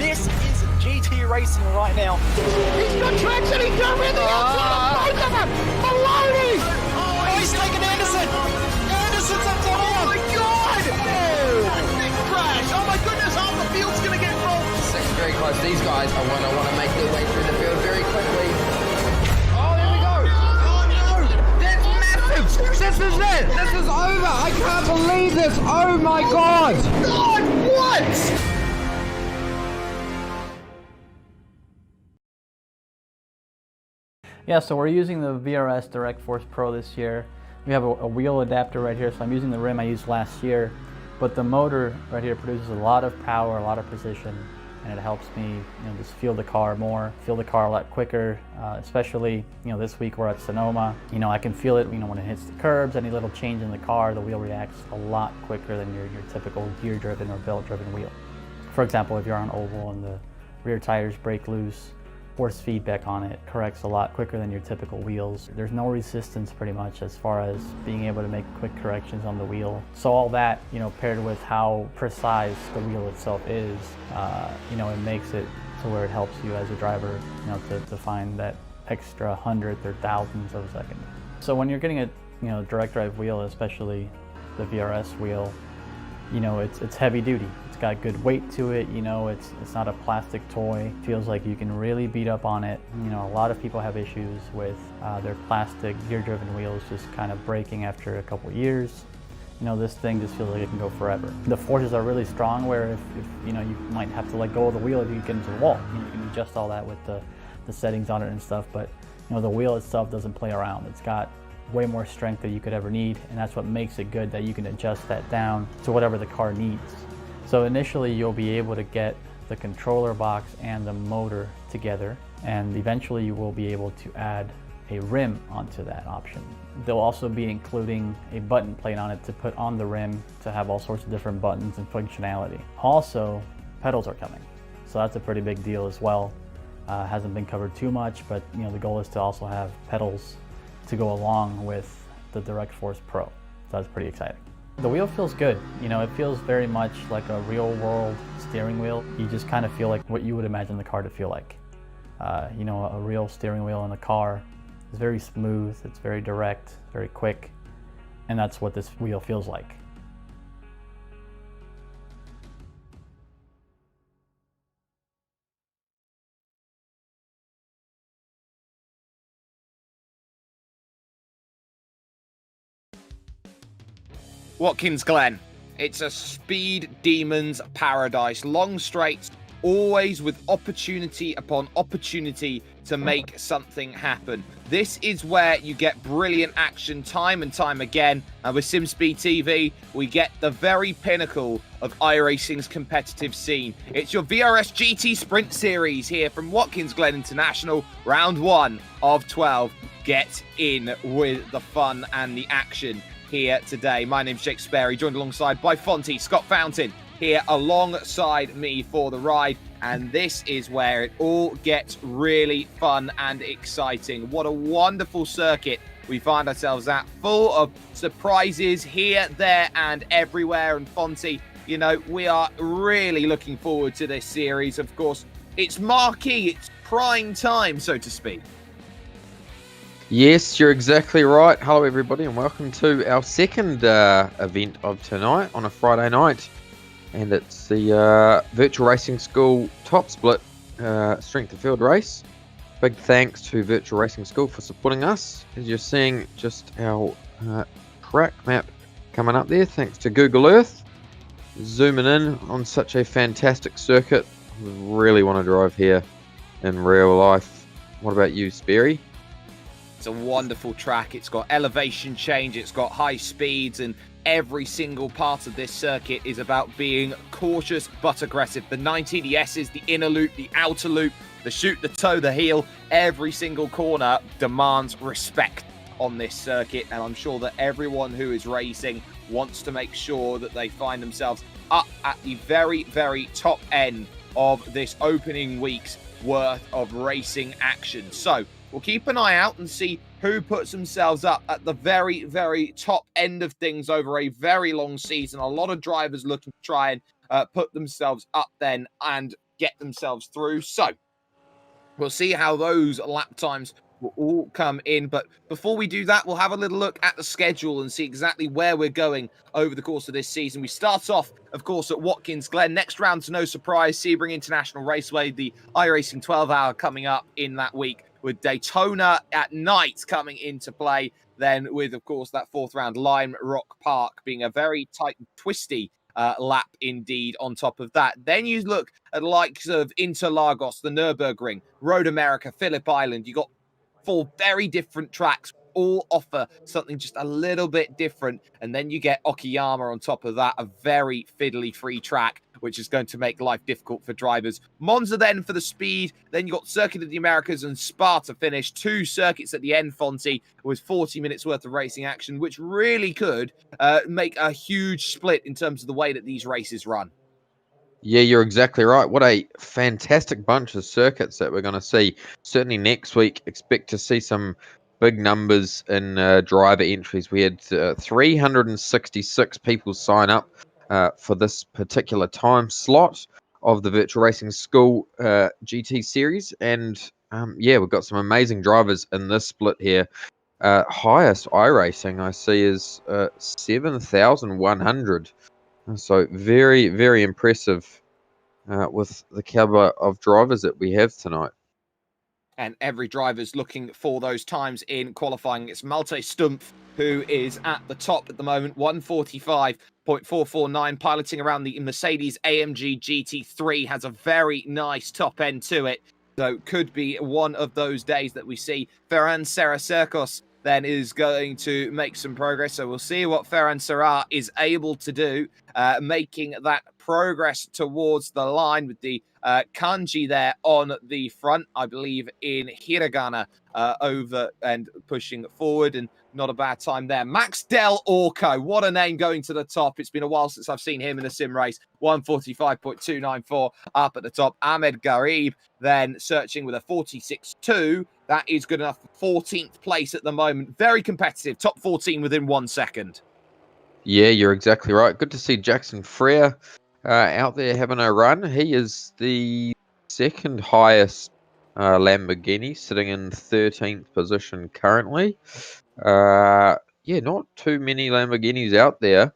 This is GT racing right now. He's got traction, he's got everything outside of both of them! Maloney! Oh, he's taken Anderson! Anderson's up to Oh my god! Big crash! Oh my goodness, half the field's gonna get rolled! Six very close. These guys are want to make their way through the field very quickly. Oh, there we go! Oh no! That's massive! This is it! This is over! I can't believe this! Oh my god! God, what? Yeah, so we're using the VRS Direct Force Pro this year. We have a wheel adapter right here, so I'm using the rim I used last year. But the motor right here produces a lot of power, a lot of precision, and it helps me, just feel the car more, feel the car a lot quicker. Especially, this week we're at Sonoma. I can feel it, when it hits the curbs. Any little change in the car, the wheel reacts a lot quicker than your typical gear-driven or belt-driven wheel. For example, if you're on oval and the rear tires break loose, force feedback on it corrects a lot quicker than your typical wheels. There's no resistance pretty much as far as being able to make quick corrections on the wheel. So all that, paired with how precise the wheel itself is, it makes it to where it helps you as a driver, to find that extra hundredth or thousandths of a second. So when you're getting a direct drive wheel, especially the VRS wheel, it's heavy duty. It's got good weight to it, it's not a plastic toy. It feels like you can really beat up on it. A lot of people have issues with their plastic gear-driven wheels just kind of breaking after a couple years. This thing just feels like it can go forever. The forces are really strong where if you might have to let go of the wheel if you get into the wall. You can adjust all that with the settings on it and stuff, but the wheel itself doesn't play around. It's got way more strength than you could ever need, and that's what makes it good, that you can adjust that down to whatever the car needs. So initially you'll be able to get the controller box and the motor together, and eventually you will be able to add a rim onto that option. They'll also be including a button plate on it to put on the rim to have all sorts of different buttons and functionality. Also, pedals are coming, so that's a pretty big deal as well. Hasn't been covered too much, but the goal is to also have pedals to go along with the Direct Force Pro. So that's pretty exciting. The wheel feels good. It feels very much like a real world steering wheel. You just kind of feel like what you would imagine the car to feel like. A real steering wheel in a car is very smooth, it's very direct, very quick, and that's what this wheel feels like. Watkins Glen. It's a speed demon's paradise. Long straights, always with opportunity upon opportunity to make something happen. This is where you get brilliant action time and time again. And with SimSpeed TV, we get the very pinnacle of iRacing's competitive scene. It's your VRS GT Sprint Series here from Watkins Glen International, round 1 of 12. Get in with the fun and the action here today. My name's Jake Sperry, joined alongside by Fonty, Scott Fountain, here alongside me for the ride. And this is where it all gets really fun and exciting. What a wonderful circuit we find ourselves at, full of surprises here, there, and everywhere. And Fonty, we are really looking forward to this series. Of course, it's marquee, it's prime time, so to speak. Yes, you're exactly right. Hello, everybody, and welcome to our second event of tonight on a Friday night. And it's the Virtual Racing School Top Split Strength of Field race. Big thanks to Virtual Racing School for supporting us. As you're seeing just our track map coming up there, thanks to Google Earth. Zooming in on such a fantastic circuit. I really want to drive here in real life. What about you, Sperry? It's a wonderful track. It's got elevation change, it's got high speeds, and every single part of this circuit is about being cautious but aggressive. The 9TDSs, the inner loop, the outer loop, the shoot, the toe, the heel, every single corner demands respect on this circuit, and I'm sure that everyone who is racing wants to make sure that they find themselves up at the very, very top end of this opening week's worth of racing action. So we'll keep an eye out and see who puts themselves up at the very, very top end of things over a very long season. A lot of drivers looking to try and put themselves up then. And get themselves through. So we'll see how those lap times will all come in. But before we do that, we'll have a little look at the schedule and see exactly where we're going over the course of this season. We start off, of course, at Watkins Glen. Next round, no surprise, Sebring International Raceway, the iRacing 12-hour coming up in that week, with Daytona at night coming into play. Then with, of course, that fourth round, Lime Rock Park being a very tight and twisty lap indeed on top of that. Then you look at the likes of Interlagos, the Nürburgring, Road America, Phillip Island. You got 4 very different tracks, all offer something just a little bit different. And then you get Okayama on top of that, a very fiddly free track, which is going to make life difficult for drivers. Monza then for the speed. Then you got Circuit of the Americas and Spa to finish. 2 circuits at the end, Fonty, with 40 minutes worth of racing action, which really could make a huge split in terms of the way that these races run. Yeah, you're exactly right. What a fantastic bunch of circuits that we're going to see. Certainly next week, expect to see some big numbers in driver entries. We had 366 people sign up for this particular time slot of the Virtual Racing School GT Series. And yeah, we've got some amazing drivers in this split here. Highest iRacing I see is 7,100. So very, very impressive with the caliber of drivers that we have tonight. And every driver's looking for those times in qualifying. It's Malte Stumpf who is at the top at the moment, 145.449, piloting around the Mercedes AMG GT3, has a very nice top end to it. So could be one of those days that we see Ferran Saracercos then is going to make some progress. So we'll see what Ferran Serra is able to do, making that progress towards the line with the kanji there on the front, I believe in hiragana, over and pushing forward, and not a bad time there. Max Del Orco, what a name going to the top. It's been a while since I've seen him in a sim race. 145.294 up at the top. Ahmed Garib then searching with a 46.2. That is good enough for 14th place at the moment. Very competitive. Top 14 within 1 second. Yeah, you're exactly right. Good to see Jackson Frere out there having a run. He is the second highest Lamborghini, sitting in 13th position currently. Yeah, not too many Lamborghinis out there.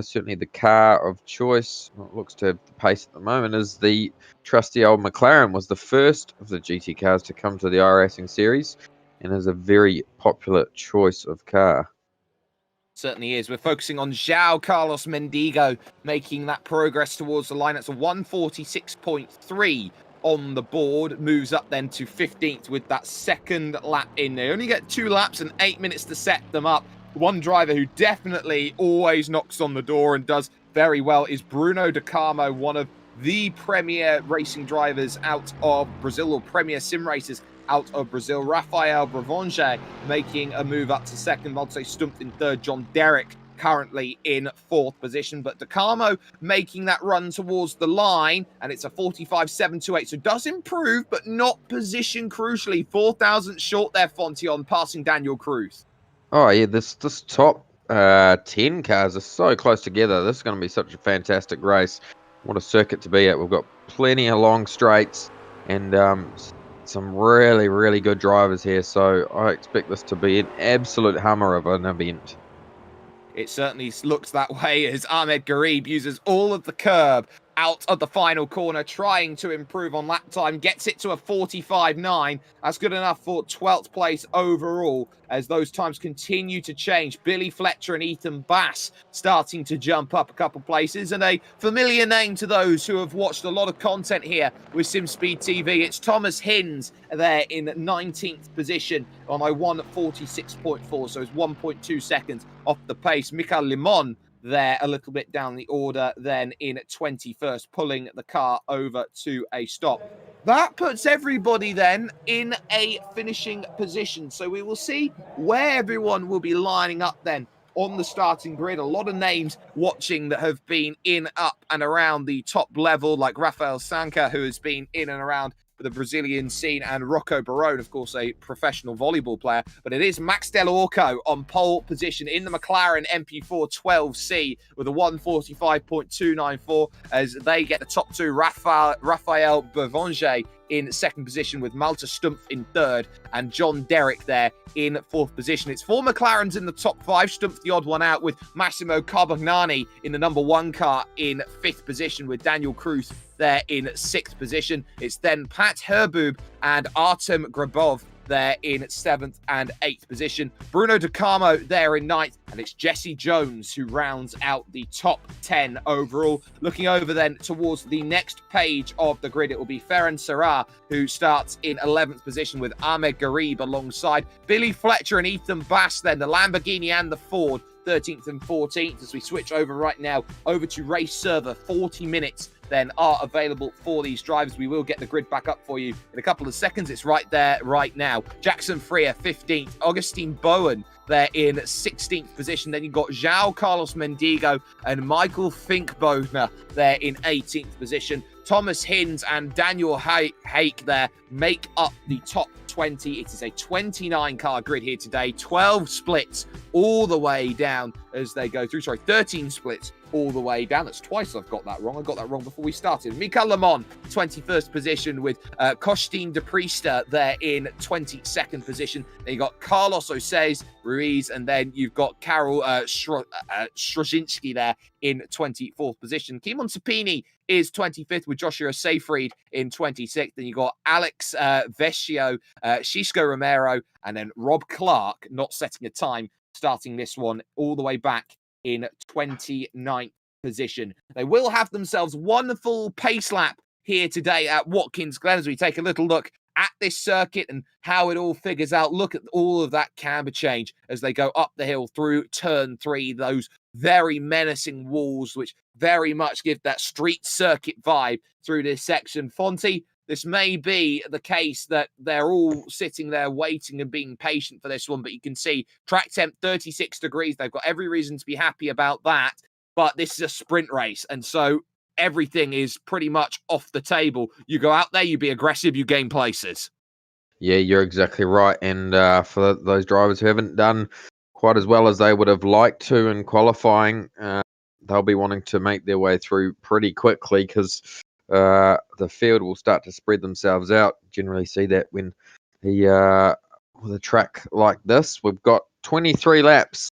Certainly the car of choice, what looks to have the pace at the moment, is the trusty old McLaren. Was the first of the GT cars to come to the iRacing series and is a very popular choice of car. Certainly is. We're focusing on João Carlos Mendigo making that progress towards the line. That's a 146.3 on the board. Moves up then to 15th with that second lap in. They only get 2 laps and 8 minutes to set them up. One driver who definitely always knocks on the door and does very well is Bruno De Carmo, one of the premier racing drivers out of Brazil, or premier sim racers out of Brazil. Rafael Bravonge making a move up to second. Malte Stumpf in third. John Derrick currently in 4th position. But De Carmo making that run towards the line, and it's a 45.728. So does improve, but not position crucially. 4,000 short there, Fonty, on passing Daniel Cruz. Oh yeah, this top 10 cars are so close together. This is going to be such a fantastic race. What a circuit to be at. We've got plenty of long straights and some really, really good drivers here. So I expect this to be an absolute hammer of an event. It certainly looks that way as Ahmed Garib uses all of the curb out of the final corner, trying to improve on lap time, gets it to a 45.9. That's good enough for 12th place overall as those times continue to change. Billy Fletcher and Ethan Bass starting to jump up a couple places, and a familiar name to those who have watched a lot of content here with SimSpeed TV. It's Thomas Hinds there in 19th position on a 146.4, so it's 1.2 seconds off the pace. Mikael Limon there a little bit down the order, then in 21st, pulling the car over to a stop. That puts everybody then in a finishing position. So we will see where everyone will be lining up then on the starting grid. A lot of names watching that have been in, up and around the top level, like Rafael Sanka, who has been in and around the Brazilian scene, and Rocco Barone, of course, a professional volleyball player. But it is Max Del Orco on pole position in the McLaren MP4 12C with a 145.294 as they get the top two. Raphael Bervanger in second position with Malte Stumpf in third and John Derrick there in fourth position. It's four McLarens in the top five. Stumpf the odd one out with Massimo Carbagnani in the number one car in fifth position with Daniel Cruz there in sixth position. It's then Pat Herbub and Artem Grabov there in seventh and eighth position. Bruno De Carmo there in ninth, and it's Jesse Jones who rounds out the top 10 overall. Looking over then towards the next page of the grid, it will be Ferran Serra who starts in 11th position with Ahmed Garib alongside Billy Fletcher and Ethan Bass, then the Lamborghini and the Ford 13th and 14th. As we switch over right now over to race server, 40 minutes then are available for these drivers. We will get the grid back up for you in a couple of seconds. It's right there right now. Jackson Freer 15th, Augustine Bowen there in 16th position. Then you've got João Carlos Mendigo and Michael Finkbogner there in 18th position. Thomas Hinds and Daniel Hake there make up the top 20. It is a 29 car grid here today. 12 splits all the way down as they go through. 13 splits all the way down. That's twice I've got that wrong. I got that wrong before we started. Mika Lemon, 21st position with Costin de Priester there in 22nd position. Then you've got Carlos Oseis Ruiz, and then you've got Karol Strozinski there in 24th position. Kimon Sapini is 25th with Joshua Seyfried in 26th. Then you've got Alex Vescio, Xisco Romero, and then Rob Clark, not setting a time, starting this one all the way back in 29th position. They will have themselves one full pace lap here today at Watkins Glen as we take a little look at this circuit and how it all figures out. Look at all of that camber change as they go up the hill through turn 3, those very menacing walls which very much give that street circuit vibe through this section. Fonty, this may be the case that they're all sitting there waiting and being patient for this one, but you can see track temp 36 degrees. They've got every reason to be happy about that, but this is a sprint race, and so everything is pretty much off the table. You go out there, you be aggressive, you gain places. Yeah, you're exactly right. And for those drivers who haven't done quite as well as they would have liked to in qualifying, they'll be wanting to make their way through pretty quickly because the field will start to spread themselves out. Generally see that when with a track like this. We've got 23 laps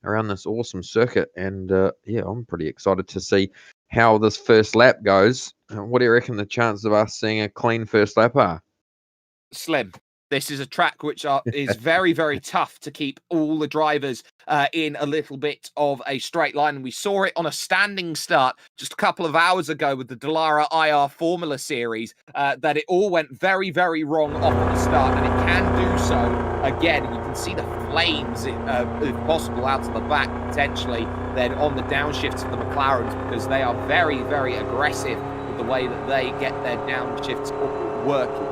around this awesome circuit, and yeah, I'm pretty excited to see how this first lap goes. What do you reckon the chances of us seeing a clean first lap are? Slim. This is a track which is very, very tough to keep all the drivers in a little bit of a straight line. And we saw it on a standing start just a couple of hours ago with the Dallara IR Formula Series, that it all went very, very wrong off at the start. And it can do so again. You can see the flames, if possible, out of the back, potentially, then on the downshifts of the McLarens, because they are very, very aggressive with the way that they get their downshifts working.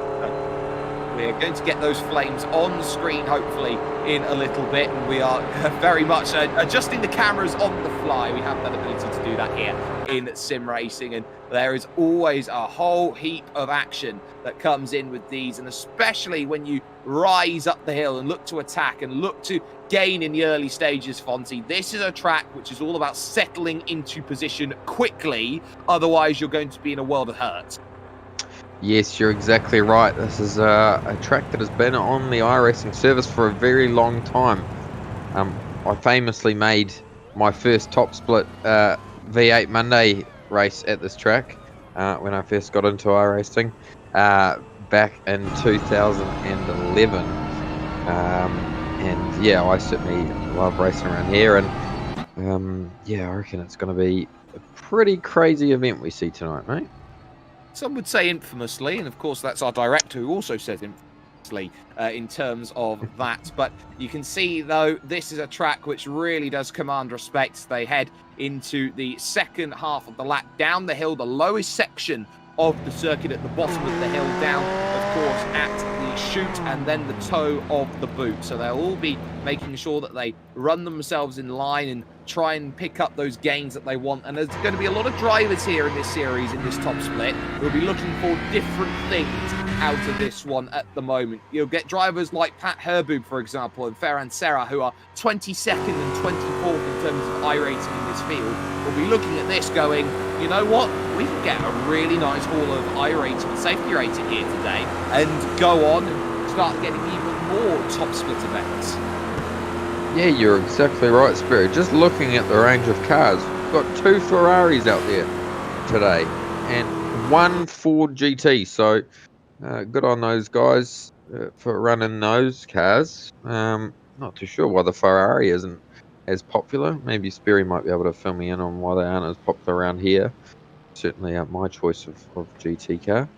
We're going to get those flames on screen, hopefully, in a little bit. And we are very much adjusting the cameras on the fly. We have that ability to do that here in sim racing. And there is always a whole heap of action that comes in with these. And especially when you rise up the hill and look to attack and look to gain in the early stages, Fonty. This is a track which is all about settling into position quickly. Otherwise, you're going to be in a world of hurt. Yes, you're exactly right. This is a track that has been on the iRacing service for a very long time. I famously made my first top split V8 Monday race at this track when I first got into iRacing back in 2011. And yeah, I certainly love racing around here. And yeah, I reckon it's going to be a pretty crazy event we see tonight, mate. Some would say infamously, and of course that's our director who also says infamously in terms of that. But you can see, though, this is a track which really does command respect. They head into the second half of the lap, down the hill, the lowest section of the circuit at the bottom of the hill, down, of course, at the the chute and then the toe of the boot. So they'll all be making sure that they run themselves in line and try and pick up those gains that they want. And there's going to be a lot of drivers here in this series, in this top split, who'll be looking for different things out of this one at the moment. You'll get drivers like Pat Herbub, for example, and Ferran Serra, who are 22nd and 24th in terms of iRacing in this field. We'll be looking at this going, you know what, we can get a really nice haul of iRacing and safety rating here today and go on and start getting even more top split events. Yeah, you're exactly right, Spirit. Just looking at the range of cars, we've got 2 Ferraris out there today and 1 Ford GT. So good on those guys for running those cars. Not too sure why the Ferrari isn't as popular. Maybe Sperry might be able to fill me in on why they aren't as popular around here. Certainly my choice of GT car.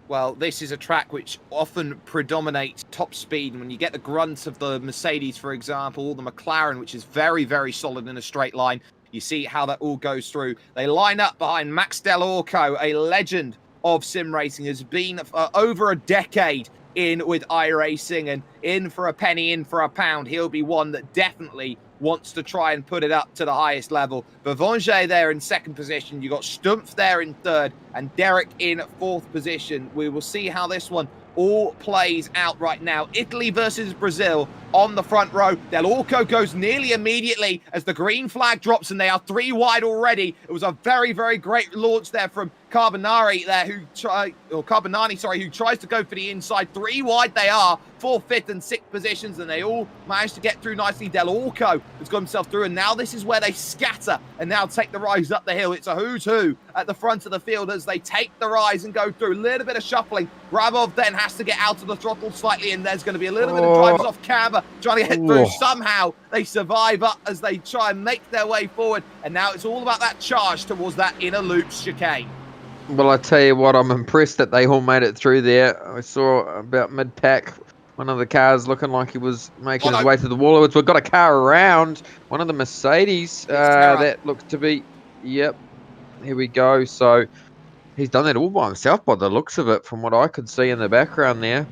Well, this is a track which often predominates top speed. And when you get the grunts of the Mercedes, for example, or the McLaren, which is very, very solid in a straight line, you see how that all goes through. They line up behind Max Del Orco, a legend of sim racing, has been over a decade in with iRacing, and in for a penny, in for a pound. He'll be one that definitely wants to try and put it up to the highest level. Bavanger there in second position. You got Stumpf there in third and Derek in fourth position. We will see how this one all plays out right now. Italy versus Brazil on the front row. Del Orco goes nearly immediately as the green flag drops, and they are 3 wide already. It was a very, very great launch there from Carbonari there, who tries to go for the inside. 3 wide they are, 4th, 5th, and 6th positions, and they all managed to get through nicely. Del Orco has got himself through, and now this is where they scatter and now take the rise up the hill. It's a who's who at the front of the field as they take the rise and go through. A little bit of shuffling. Grabov then has to get out of the throttle slightly, and there's going to be a little bit of drivers off camber trying to get through. Somehow they survive up as they try and make their way forward, and now it's all about that charge towards that inner loop chicane. Well, I tell you what, I'm impressed that they all made it through there. I saw about mid-pack one of the cars looking like he was making his way to the wall. We've got a car around, one of the Mercedes that looks to be, yep, here we go. So he's done that all by himself by the looks of it, from what I could see in the background there.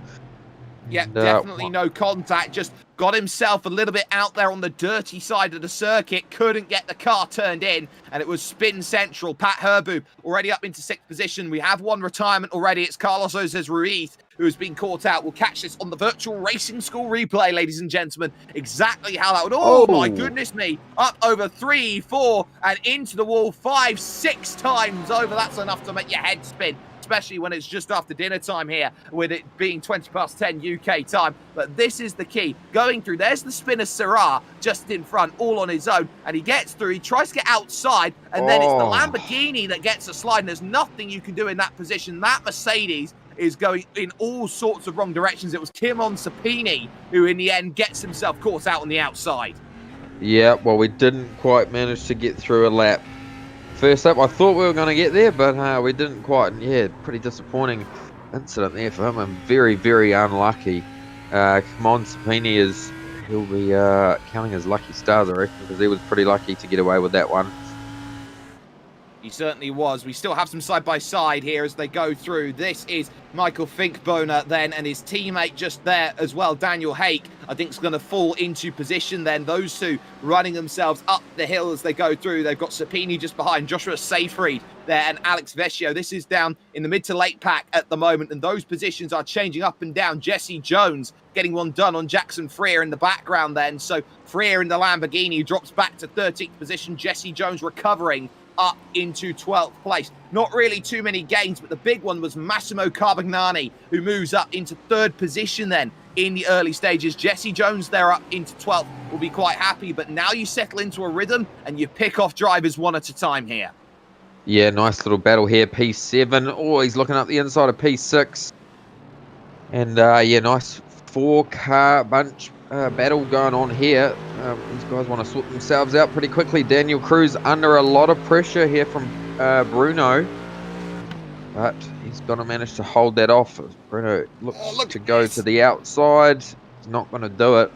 Yeah, definitely no contact. Just got himself a little bit out there on the dirty side of the circuit. Couldn't get the car turned in, and it was spin central. Pat Herbub already up into 6th position. We have one retirement already. It's Carlos Jose Ruiz who has been caught out. We'll catch this on the virtual racing school replay, ladies and gentlemen. Exactly how that would... Oh, my goodness me. Up over 3, 4, and into the wall 5, 6 times over. That's enough to make your head spin, especially when it's just after dinner time here, with it being 20 past 10 UK time. But this is the key. Going through, there's the spinner Serra just in front, all on his own, and he gets through. He tries to get outside, and then it's the Lamborghini that gets a slide, and there's nothing you can do in that position. That Mercedes is going in all sorts of wrong directions. It was Kimon Sapini who in the end gets himself caught out on the outside. Yeah, well, we didn't quite manage to get through a lap. First up, I thought we were going to get there, but we didn't quite. Yeah, pretty disappointing incident there for him, and very, very unlucky. Kimon Sapini he'll be counting his lucky stars, I reckon, because he was pretty lucky to get away with that one. He certainly was. We still have some side-by-side here as they go through. This is Michael Finkboner then, and his teammate just there as well, Daniel Hake, I think is going to fall into position then. Those two running themselves up the hill as they go through. They've got Sapini just behind, Joshua Seyfried there, and Alex Vecchio. This is down in the mid to late pack at the moment, and those positions are changing up and down. Jesse Jones getting one done on Jackson Freer in the background then. So Freer in the Lamborghini drops back to 13th position. Jesse Jones recovering up into 12th place. Not really too many gains, but the big one was Massimo Carbagnani, who moves up into 3rd position then in the early stages. Jesse Jones there up into 12th will be quite happy, but now you settle into a rhythm and you pick off drivers one at a time here. Yeah, nice little battle here. P7. Oh, he's looking up the inside of P6. And yeah, nice 4-car bunch battle going on here. These guys want to sort themselves out pretty quickly. Daniel Cruz under a lot of pressure here from Bruno, but he's going to manage to hold that off. Bruno looks to go to the outside. He's not going to do it.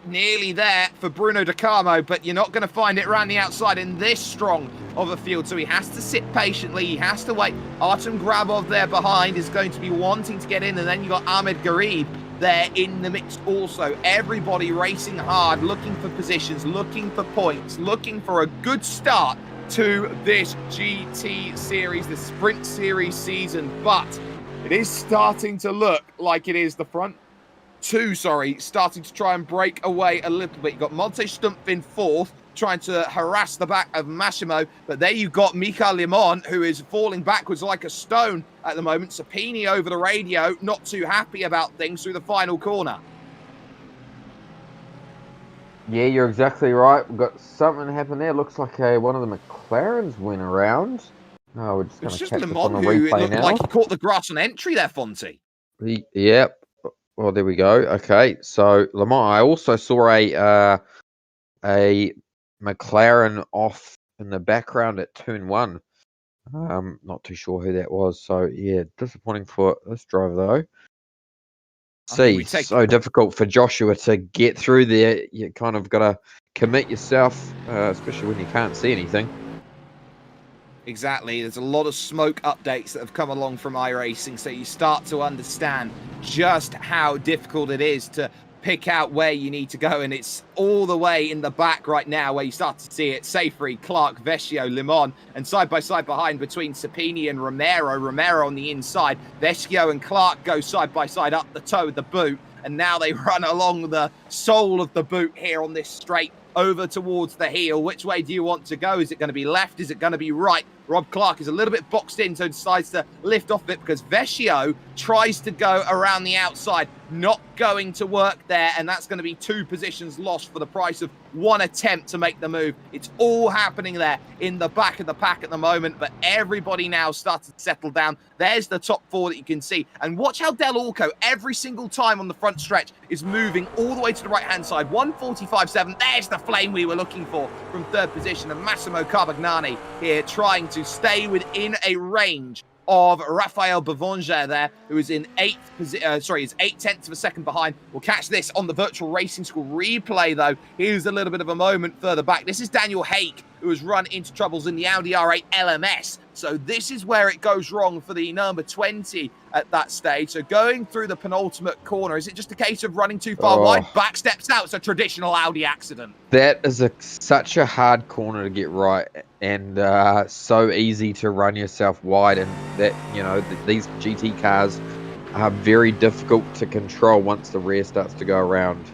nearly there for Bruno De Carmo, but you're not going to find it around the outside in this strong of a field, so he has to sit patiently, he has to wait. Artem Grabov there behind is going to be wanting to get in, and then you got Ahmed Garib there in the mix also. Everybody racing hard, looking for positions, looking for points, looking for a good start to this GT series, the Sprint Series season, but it is starting to look like it is the front two, starting to try and break away a little bit. You've got Monte Stumpf in fourth, trying to harass the back of Massimo, but there you've got Mika Limon, who is falling backwards like a stone at the moment. Sapini over the radio, not too happy about things through the final corner. Yeah, you're exactly right. We've got something happen there. Looks like one of the McLarens went around. Oh, we're just going to catch this on the replay now. Like he caught the grass on entry there, Fonty. Yep. Well, there we go. Okay, so Lamont, I also saw a McLaren off in the background at turn 1. Not too sure who that was. So yeah, disappointing for this driver though. So difficult for Joshua to get through there. You kind of got to commit yourself, especially when you can't see anything. Exactly. There's a lot of smoke updates that have come along from iRacing, so you start to understand just how difficult it is to pick out where you need to go, and it's all the way in the back right now where you start to see it. Safri, Clark, Vescio, Limon, and side by side behind between Sapini and Romero. Romero on the inside. Vescio and Clark go side by side up the toe of the boot, and now they run along the sole of the boot here on this straight over towards the heel. Which way do you want to go? Is it going to be left? Is it going to be right? Rob Clark is a little bit boxed in, so decides to lift off it because Vescio tries to go around the outside. Not going to work there, and that's going to be 2 positions lost for the price of 1 attempt to make the move. It's all happening there in the back of the pack at the moment, but everybody now starts to settle down. There's the top 4 that you can see, and watch how Del Orco every single time on the front stretch is moving all the way to the right-hand side. 1:45.7, there's the flame we were looking for from 3rd position, and Massimo Carbagnani here trying to stay within a range of Rafael Bavanger there, who is in 8th, is 8/10 of a second behind. We'll catch this on the Virtual Racing School replay, though. Here's a little bit of a moment further back. This is Daniel Hake, who has run into troubles in the Audi R8 LMS. So this is where it goes wrong for the number 20 at that stage. So going through the penultimate corner, is it just a case of running too far wide? Back steps out. It's a traditional Audi accident. That is such a hard corner to get right, and so easy to run yourself wide. And that, you know, these GT cars are very difficult to control once the rear starts to go around.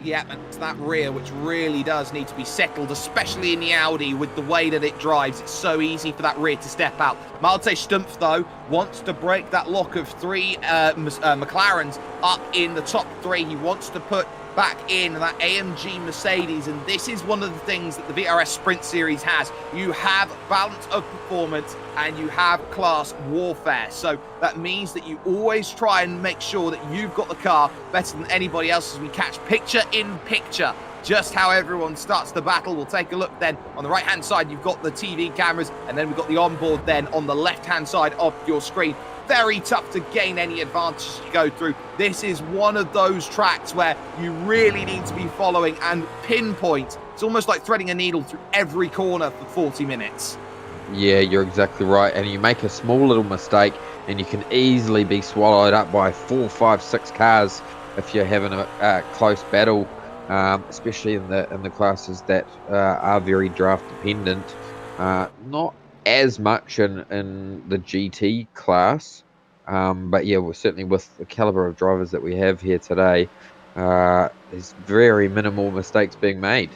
Yeah, and it's that rear which really does need to be settled, especially in the Audi with the way that it drives. It's so easy for that rear to step out. Malte Stumpf, though, wants to break that lock of 3 McLarens up in the top 3. He wants to put back in that AMG Mercedes, and this is one of the things that the VRS Sprint Series has. You have balance of performance and you have class warfare, so that means that you always try and make sure that you've got the car better than anybody else as we catch picture in picture just how everyone starts the battle. We'll take a look then. On the right hand side you've got the TV cameras, and then we've got the onboard then on the left hand side of your screen. Very tough to gain any advantage as you go through. This is one of those tracks where you really need to be following and pinpoint. It's almost like threading a needle through every corner for 40 minutes. Yeah, you're exactly right. And you make a small little mistake and you can easily be swallowed up by 4, 5, 6 cars if you're having a close battle, especially in the classes that are very draft dependent. Not as much in the GT class, but yeah, we're certainly with the caliber of drivers that we have here today, there's very minimal mistakes being made.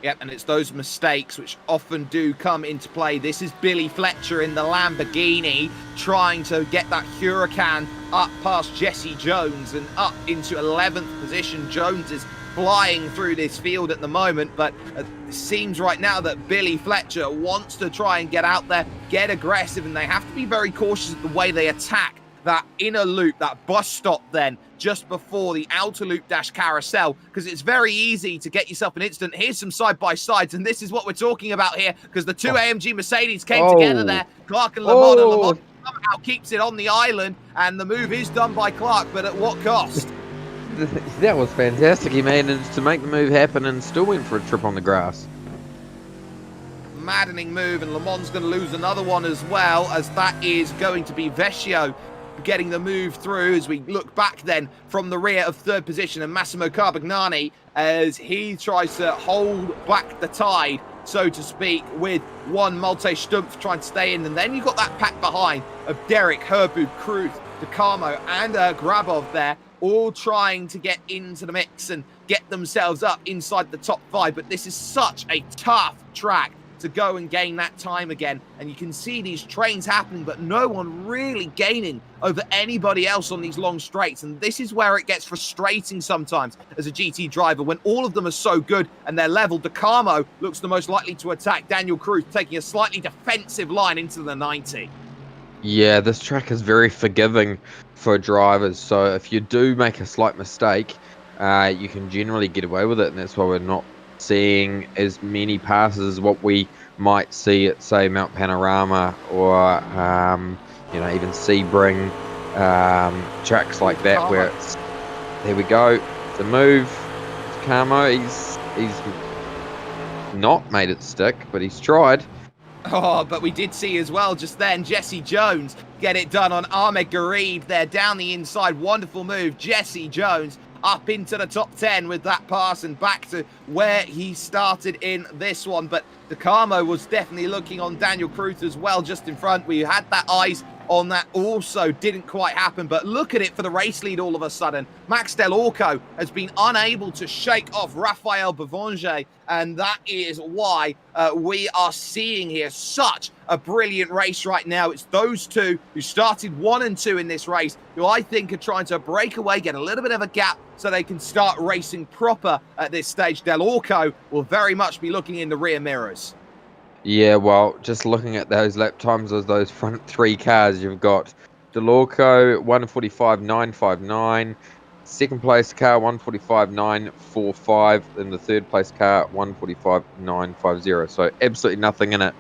Yep, and it's those mistakes which often do come into play. This is Billy Fletcher in the Lamborghini trying to get that Huracan up past Jesse Jones and up into 11th position. Jones is flying through this field at the moment, but it seems right now that Billy Fletcher wants to try and get out there, get aggressive, and they have to be very cautious of the way they attack that inner loop, that bus stop then, just before the outer loop dash carousel, because it's very easy to get yourself an incident. Here's some side-by-sides, and this is what we're talking about here, because the 2 AMG Mercedes came together there, Clark and Lamont, and Lamont somehow keeps it on the island, and the move is done by Clark, but at what cost? That was fantastic. He managed to make the move happen and still went for a trip on the grass. Maddening move, and Le Mans going to lose another one as well, as that is going to be Vecchio getting the move through as we look back then from the rear of third position, and Massimo Carbagnani as he tries to hold back the tide, so to speak, with one Malte Stumpf trying to stay in. And then you've got that pack behind of Derek, Herbu, Cruz, DeCarmo and Grabov there, all trying to get into the mix and get themselves up inside the top 5. But this is such a tough track to go and gain that time again, and you can see these trains happening, but no one really gaining over anybody else on these long straights. And this is where it gets frustrating sometimes as a GT driver, when all of them are so good and they're level. DeCarmo looks the most likely to attack Daniel Cruz, taking a slightly defensive line into the 90. Yeah, this track is very forgiving for drivers, so if you do make a slight mistake, you can generally get away with it, and that's why we're not seeing as many passes as what we might see at, say, Mount Panorama or even Sebring, tracks like that, where it's, there we go, the move. Carmo, he's not made it stick, but he's tried. Oh, but we did see as well just then Jesse Jones get it done on Ahmed Garib there down the inside. Wonderful move. Jesse Jones up into the top 10 with that pass and back to where he started in this one. But DeCarmo was definitely looking on Daniel Cruz as well, just in front. We had that eyes on that, also didn't quite happen. But look at it for the race lead all of a sudden. Max Del Orco has been unable to shake off Raphael Bavonge, and that is why we are seeing here such a brilliant race right now. It's those two who started 1 and 2 in this race, who I think are trying to break away, get a little bit of a gap so they can start racing proper at this stage. Del Orco will very much be looking in the rear mirrors. Yeah, well, just looking at those lap times of those front 3 cars, you've got Delorco 1:45.959, second place car 1:45.945, and the third place car 1:45.950. So absolutely nothing in it.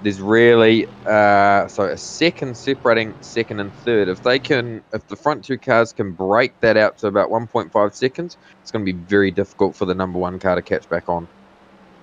There's really so a second separating second and third. If the front 2 cars can break that out to about 1.5 seconds, it's going to be very difficult for the number 1 car to catch back on.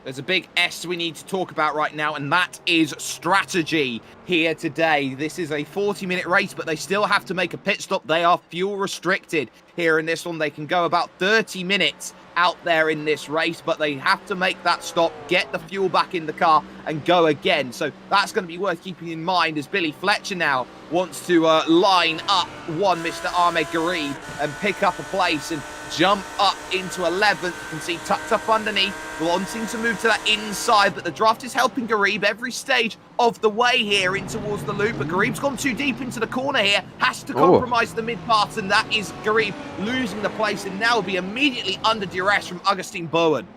There's a big S we need to talk about right now, and that is strategy here today. This is a 40-minute race, but they still have to make a pit stop. They are fuel restricted here in this one. They can go about 30 minutes out there in this race, but they have to make that stop, get the fuel back in the car and go again. So that's going to be worth keeping in mind, as Billy Fletcher now wants to line up one Mr. Ahmed Garib and pick up a place and jump up into 11th. You can see tucked up underneath, wanting to move to that inside, but the draft is helping Garib every stage of the way here in towards the loop. But Garib's gone too deep into the corner here, has to compromise the mid parts, and that is Garib losing the place, and now will be immediately under duress from Augustine Bowen.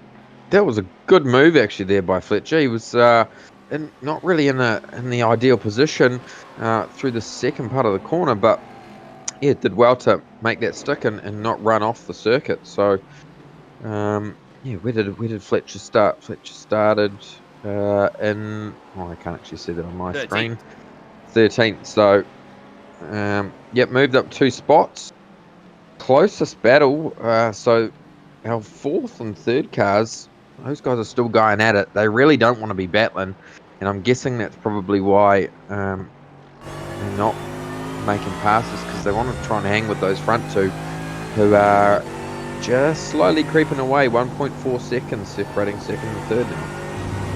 That was a good move actually there by Fletcher. He was not really in the ideal position through the second part of the corner, but yeah, did well to make that stick and not run off the circuit. So where did Fletcher start? Fletcher started in, I can't actually see that on my 13th. screen. 13th. So moved up 2 spots. Closest battle. So our 4th and 3rd cars, those guys are still going at it. They really don't want to be battling, and I'm guessing that's probably why they're not making passes, because they want to try and hang with those front 2 who are just slowly creeping away. 1.4 seconds separating second and third now.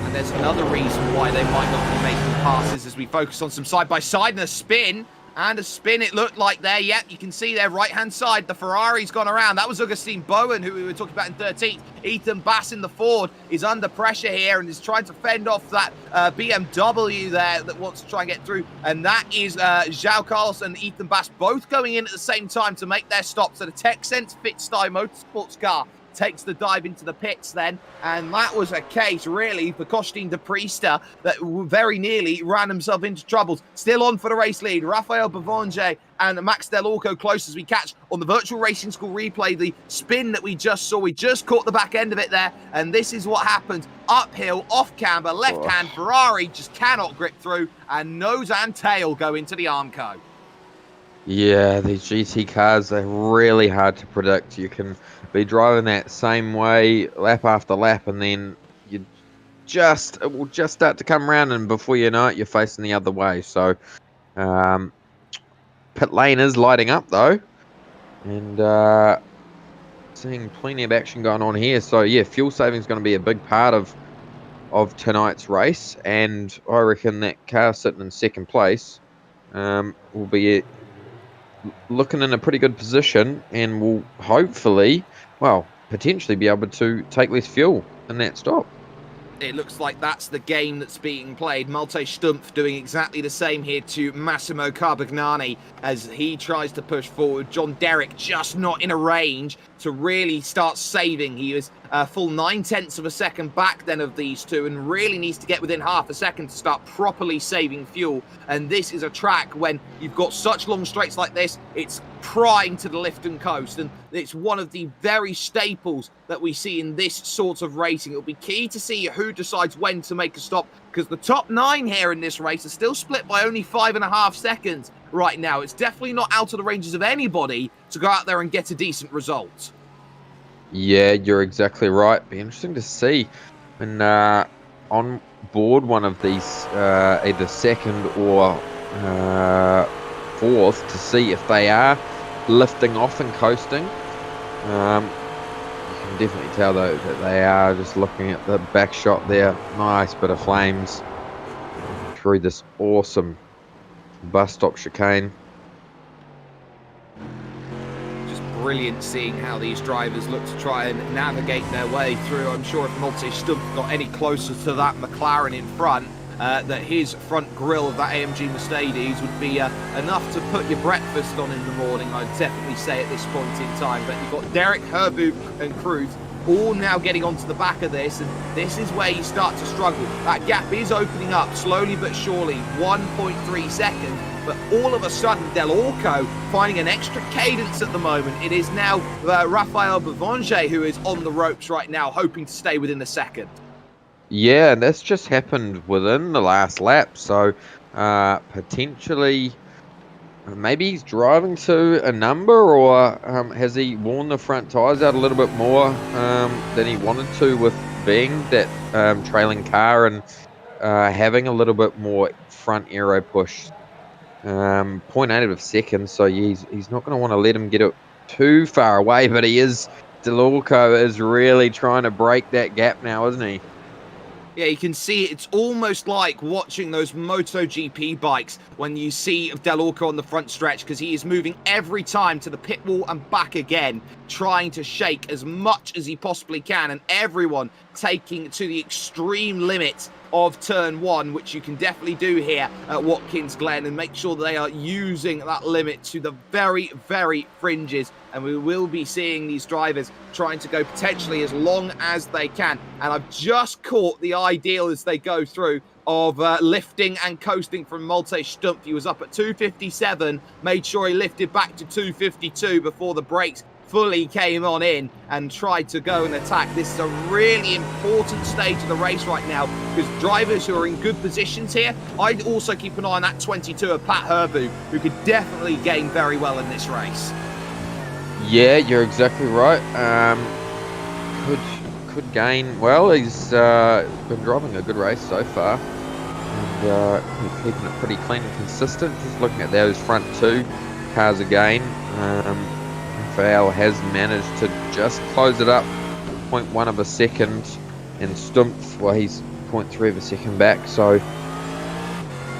And there's another reason why they might not be making passes, as we focus on some side-by-side and a spin. And a spin, it looked like there. Yep, you can see there, right-hand side, the Ferrari's gone around. That was Augustine Bowen, who we were talking about in 13th. Ethan Bass in the Ford is under pressure here and is trying to fend off that BMW there that wants to try and get through. And that is João Carlos and Ethan Bass both going in at the same time to make their stop. So the TechSense Fitstyle Motorsports car takes the dive into the pits then, and that was a case really for Costin de Priesta that very nearly ran himself into troubles. Still on for the race lead, Raphael Bavonge and Max Del Orco close as we catch on the Virtual Racing School replay the spin that we just saw. We just caught the back end of it there, and this is what happened. Uphill, off camber, left hand, Ferrari just cannot grip through, and nose and tail go into the Armco. Yeah, these GT cars, they're really hard to predict. You can be driving that same way lap after lap, and then it will just start to come around, and before you know it, you're facing the other way. So, um, pit lane is lighting up though, and seeing plenty of action going on here. So yeah, fuel saving is going to be a big part of tonight's race, and I reckon that car sitting in second place will be looking in a pretty good position, and will hopefully, well, potentially be able to take less fuel in that stop. It looks like that's the game that's being played. Malte Stumpf doing exactly the same here to Massimo Carbagnani as he tries to push forward. John Derrick just not in a range to really start saving. He was a full 9/10 of a second back then of these two, and really needs to get within half a second to start properly saving fuel. And this is a track when you've got such long straights like this, it's prime to the lift and coast, and it's one of the very staples that we see in this sort of racing. It'll be key to see who decides when to make a stop, because the top 9 here in this race are still split by only 5.5 seconds right now. It's definitely not out of the ranges of anybody to go out there and get a decent result. Yeah, you're exactly right. Be interesting to see when on board one of these, either second or fourth, to see if they are lifting off and coasting. You can definitely tell though that they are. Just looking at the back shot there, nice bit of flames through this awesome bus stop chicane. Just brilliant seeing how these drivers look to try and navigate their way through. I'm sure if Malte Stumpf got any closer to that McLaren in front, that his front grille of that AMG Mercedes would be enough to put your breakfast on in the morning, I'd definitely say at this point in time. But you've got Derek, Herbu and Cruz all now getting onto the back of this, and this is where you start to struggle. That gap is opening up slowly but surely, 1.3 seconds, but all of a sudden Del Orco finding an extra cadence at the moment. It is now Raphael Bavanger who is on the ropes right now, hoping to stay within the second. Yeah, and that's just happened within the last lap. So potentially, maybe he's driving to a number, or has he worn the front tyres out a little bit more than he wanted to, with being that trailing car and having a little bit more front aero push. 0.8 of a second, so he's not going to want to let him get it too far away, but Del Orco is really trying to break that gap now, isn't he? Yeah, you can see it's almost like watching those MotoGP bikes when you see Del Orco on the front stretch, because he is moving every time to the pit wall and back again, trying to shake as much as he possibly can, and everyone taking to the extreme limit of turn 1, which you can definitely do here at Watkins Glen, and make sure they are using that limit to the very, very fringes. And we will be seeing these drivers trying to go potentially as long as they can. And I've just caught the ideal as they go through of lifting and coasting from Malte Stumpf. He was up at 257, made sure he lifted back to 252 before the brakes fully came on in and tried to go and attack. This is a really important stage of the race right now, because drivers who are in good positions here, I'd also keep an eye on that 22 of Pat Herbu, who could definitely gain very well in this race. Yeah, you're exactly right. Could gain well. He's been driving a good race so far, and keeping it pretty clean and consistent. Just looking at those front two cars again, Raphael has managed to just close it up 0.1 of a second, and Stumpf, well, he's 0.3 of a second back. So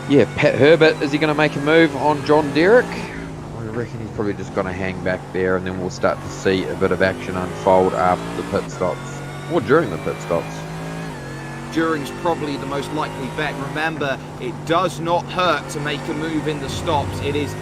yeah, Pat Herbert, is he going to make a move on John Derrick? I reckon he's probably just going to hang back there, and then we'll start to see a bit of action unfold after the pit stops, or during the pit stops. During's probably the most likely bet. Remember, it does not hurt to make a move in the stops. It is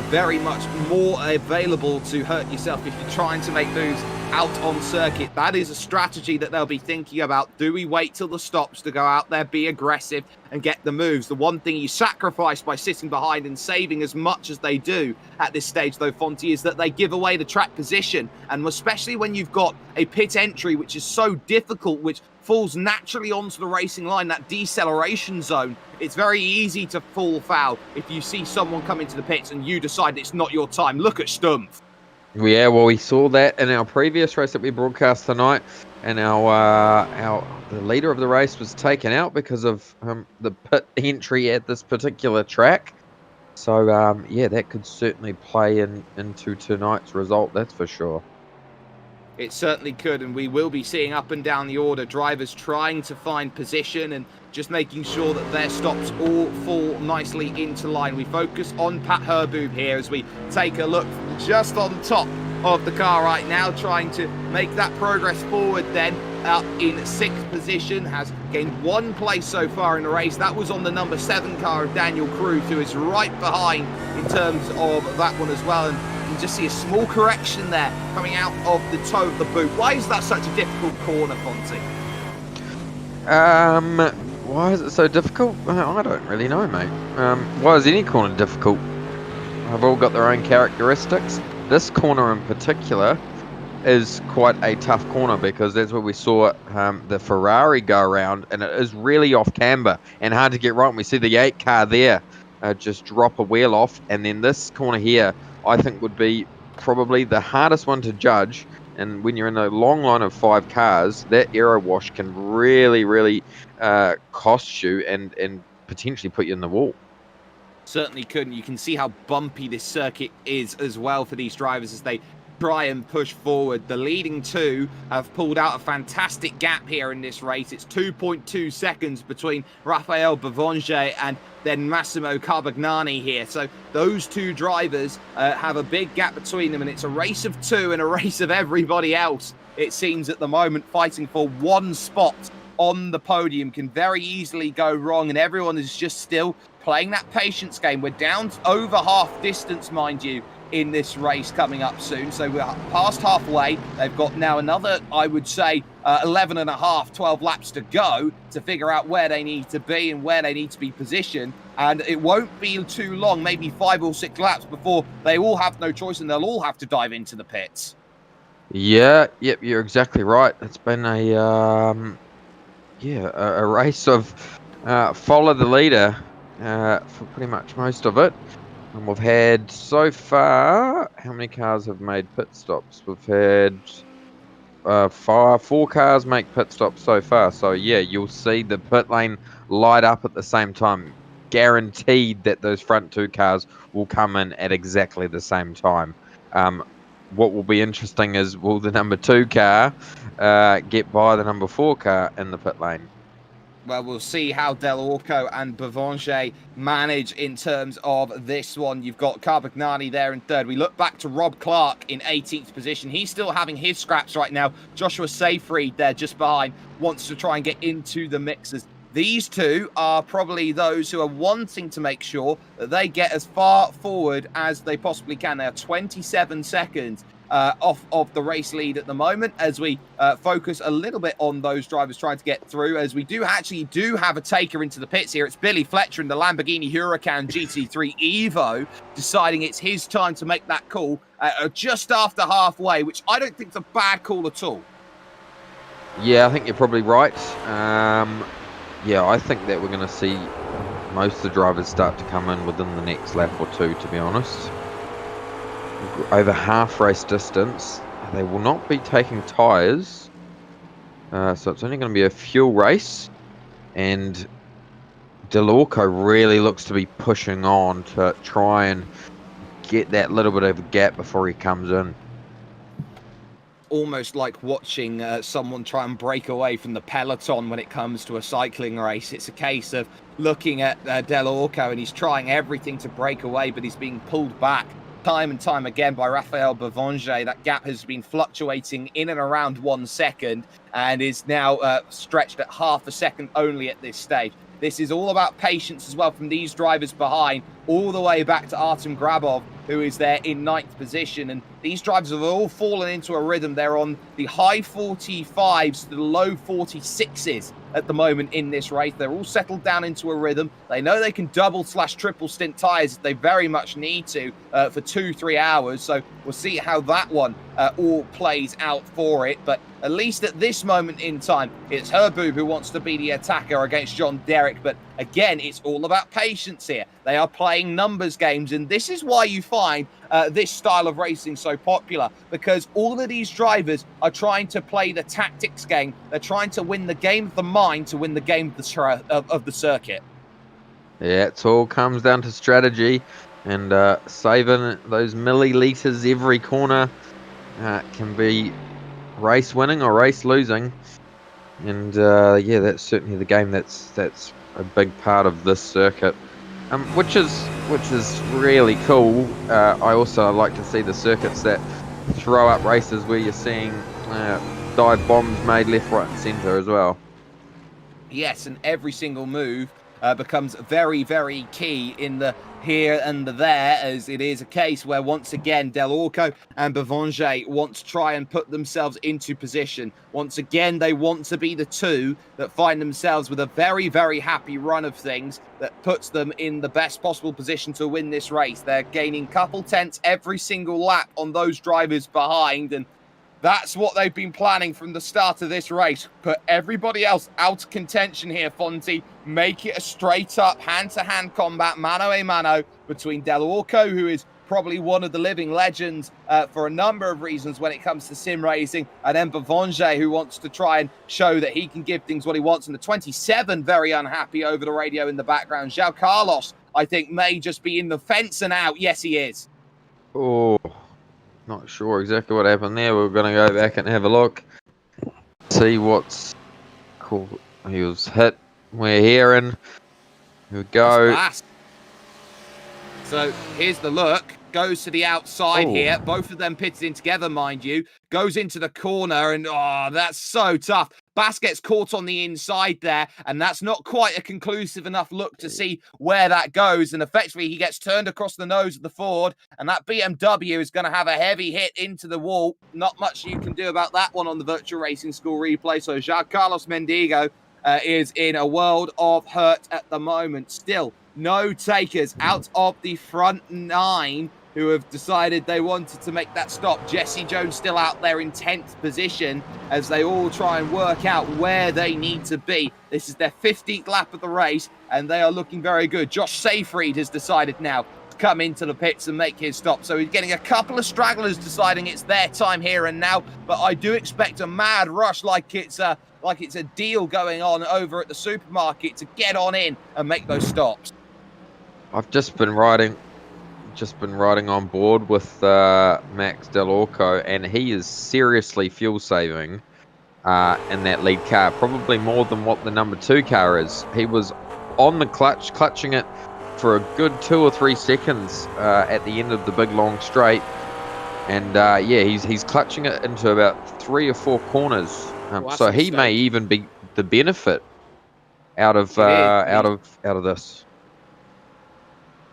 very much more available to hurt yourself if you're trying to make moves out on circuit. That is a strategy that they'll be thinking about. Do we wait till the stops to go out there, be aggressive and get the moves? The one thing you sacrifice by sitting behind and saving as much as they do at this stage, though, Fonty, is that they give away the track position. And especially when you've got a pit entry, which is so difficult, which falls naturally onto the racing line, that deceleration zone, it's very easy to fall foul if you see someone come into the pits and you decide it's not your time. Look at Stumpf. Yeah, well, we saw that in our previous race that we broadcast tonight, and the leader of the race was taken out because of the pit entry at this particular track. So yeah, that could certainly play into tonight's result, that's for sure. It certainly could, and we will be seeing up and down the order drivers trying to find position and just making sure that their stops all fall nicely into line. We focus on Pat Herboob here as we take a look just on top of the car right now, trying to make that progress forward then. Up in 6th position, has gained 1 place so far in the race. That was on the number 7 car of Daniel Cruz, who is right behind in terms of that one as well. And you can just see a small correction there coming out of the toe of the boot. Why is that such a difficult corner, Fonzie? Why is it so difficult? I don't really know, mate. Why is any corner difficult? They've all got their own characteristics. This corner in particular is quite a tough corner because that's where we saw the Ferrari go around, and it is really off camber and hard to get right. And we see the 8 car there just drop a wheel off, and then this corner here I think would be probably the hardest one to judge. And when you're in a long line of 5 cars, that aero wash can really cost you and potentially put you in the wall. Certainly could, and you can see how bumpy this circuit is as well for these drivers as they try and push forward. The leading 2 have pulled out a fantastic gap here in this race. It's 2.2 seconds between Raphael Bovanger and then Massimo Carbagnani here. So those 2 drivers have a big gap between them, and it's a race of 2 and a race of everybody else, it seems, at the moment, fighting for 1 spot on the podium. Can very easily go wrong, and everyone is just still playing that patience game. We're down over half distance, mind you, in this race coming up soon. So we're past halfway. They've got now another, I would say, 11 and a half, 12 laps to go to figure out where they need to be and where they need to be positioned. And it won't be too long, maybe 5 or 6 laps before they all have no choice and they'll all have to dive into the pits. Yep, you're exactly right. It's been a race of follow the leader for pretty much most of it. And we've had so far, how many cars have made pit stops? We've had 4 cars make pit stops so far. So yeah, you'll see the pit lane light up at the same time. Guaranteed that those front 2 cars will come in at exactly the same time. What will be interesting is, will the number 2 car get by the number 4 car in the pit lane? Well, we'll see how Del Orco and Bovanger manage in terms of this one. You've got Carbagnani there in 3rd. We look back to Rob Clark in 18th position. He's still having his scraps right now. Joshua Seyfried there just behind wants to try and get into the mixers. These 2 are probably those who are wanting to make sure that they get as far forward as they possibly can. They are 27 seconds off of the race lead at the moment, as we focus a little bit on those drivers trying to get through, as we do have a taker into the pits here. It's Billy Fletcher in the Lamborghini Huracan GT3 Evo deciding it's his time to make that call just after halfway, which I don't think is a bad call at all. Yeah, I think you're probably right. Yeah, I think that we're going to see most of the drivers start to come in within the next lap or 2, to be honest. Over half race distance. They will not be taking tyres. So it's only going to be a fuel race. And Del Orco really looks to be pushing on to try and get that little bit of a gap before he comes in. Almost like watching someone try and break away from the peloton when it comes to a cycling race. It's a case of looking at Del Orco, and he's trying everything to break away, but he's being pulled back time and time again by Raphael Bovanger. That gap has been fluctuating in and around 1 second and is now stretched at half a second only at this stage. This is all about patience as well from these drivers behind, all the way back to Artem Grabov, who is there in 9th position. And These drivers have all fallen into a rhythm. They're on the high 45s to the low 46s at the moment in this race. They're all settled down into a rhythm. They know they can double/triple stint tires if they very much need to for 2-3 hours. So we'll see how that one all plays out for it. But at least at this moment in time, it's Herboob who wants to be the attacker against John Derek. But again, it's all about patience here. They are playing numbers games, and this is why you find this style of racing so popular, because all of these drivers are trying to play the tactics game. They're trying to win the game of the mind to win the game of the circuit. Yeah, it all comes down to strategy and saving those milliliters every corner can be race winning or race losing. And yeah, that's certainly the game that's a big part of this circuit, which is really cool. I also like to see the circuits that throw up races where you're seeing dive bombs made left, right, and centre as well. Yes, and every single move becomes very, very key in the here and the there, as it is a case where once again Del Orco and Bavanger want to try and put themselves into position. Once again, they want to be the two that find themselves with a very, very happy run of things that puts them in the best possible position to win this race. They're gaining couple tenths every single lap on those drivers behind, and that's what they've been planning from the start of this race. Put everybody else out of contention here, Fonty. Make it a straight-up hand-to-hand combat, mano-a-mano, between Del Orco, who is probably one of the living legends for a number of reasons when it comes to sim racing, and then Bavanger, who wants to try and show that he can give things what he wants. And the 27 very unhappy over the radio in the background. João Carlos, I think, may just be in the fence and out. Yes, he is. Oh, not sure exactly what happened there. We're going to go back and have a look. See what's cool. He was hit. We're here and here we go. So here's the look. Goes to the outside here. Both of them pitted in together, mind you. Goes into the corner and that's so tough. Bass gets caught on the inside there, and that's not quite a conclusive enough look to see where that goes. And effectively, he gets turned across the nose of the Ford, and that BMW is going to have a heavy hit into the wall. Not much you can do about that one on the Virtual Racing School replay. So João Carlos Mendigo is in a world of hurt at the moment. Still, no takers out of the front 9 who have decided they wanted to make that stop. Jesse Jones still out there in 10th position as they all try and work out where they need to be. This is their 15th lap of the race, and they are looking very good. Josh Seyfried has decided now to come into the pits and make his stop. So he's getting a couple of stragglers deciding it's their time here and now, but I do expect a mad rush like it's a deal going on over at the supermarket to get on in and make those stops. I've just been riding on board with Max Del Orco, and he is seriously fuel saving in that lead car, probably more than what the number 2 car is. He was on the clutching it for a good 2 or 3 seconds at the end of the big long straight, and yeah, he's clutching it into about 3 or 4 corners. So he may even be the benefit out of this.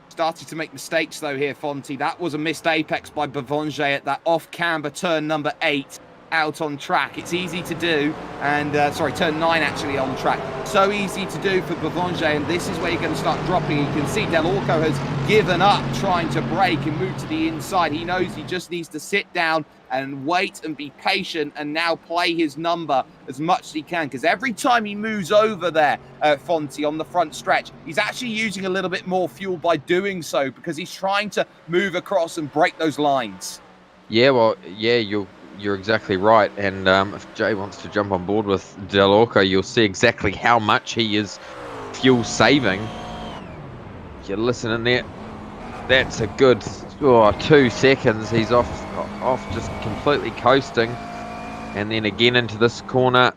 Started to make mistakes though here, Fonty. That was a missed apex by Bavanger at that off-camber turn number 8 out on track. It's easy to do, and turn 9 actually on track. So easy to do for Bavanger, and this is where you're going to start dropping. You can see Del Orco has given up trying to brake and move to the inside. He knows he just needs to sit down and wait and be patient and now play his number as much as he can, because every time he moves over there, Fonty, on the front stretch, he's actually using a little bit more fuel by doing so, because he's trying to move across and break those lines. Yeah, well, yeah, you're exactly right, and if Jay wants to jump on board with Del Orco, you'll see exactly how much he is fuel saving. If you're listening there, that's a good 2 seconds. He's off just completely coasting, and then again into this corner.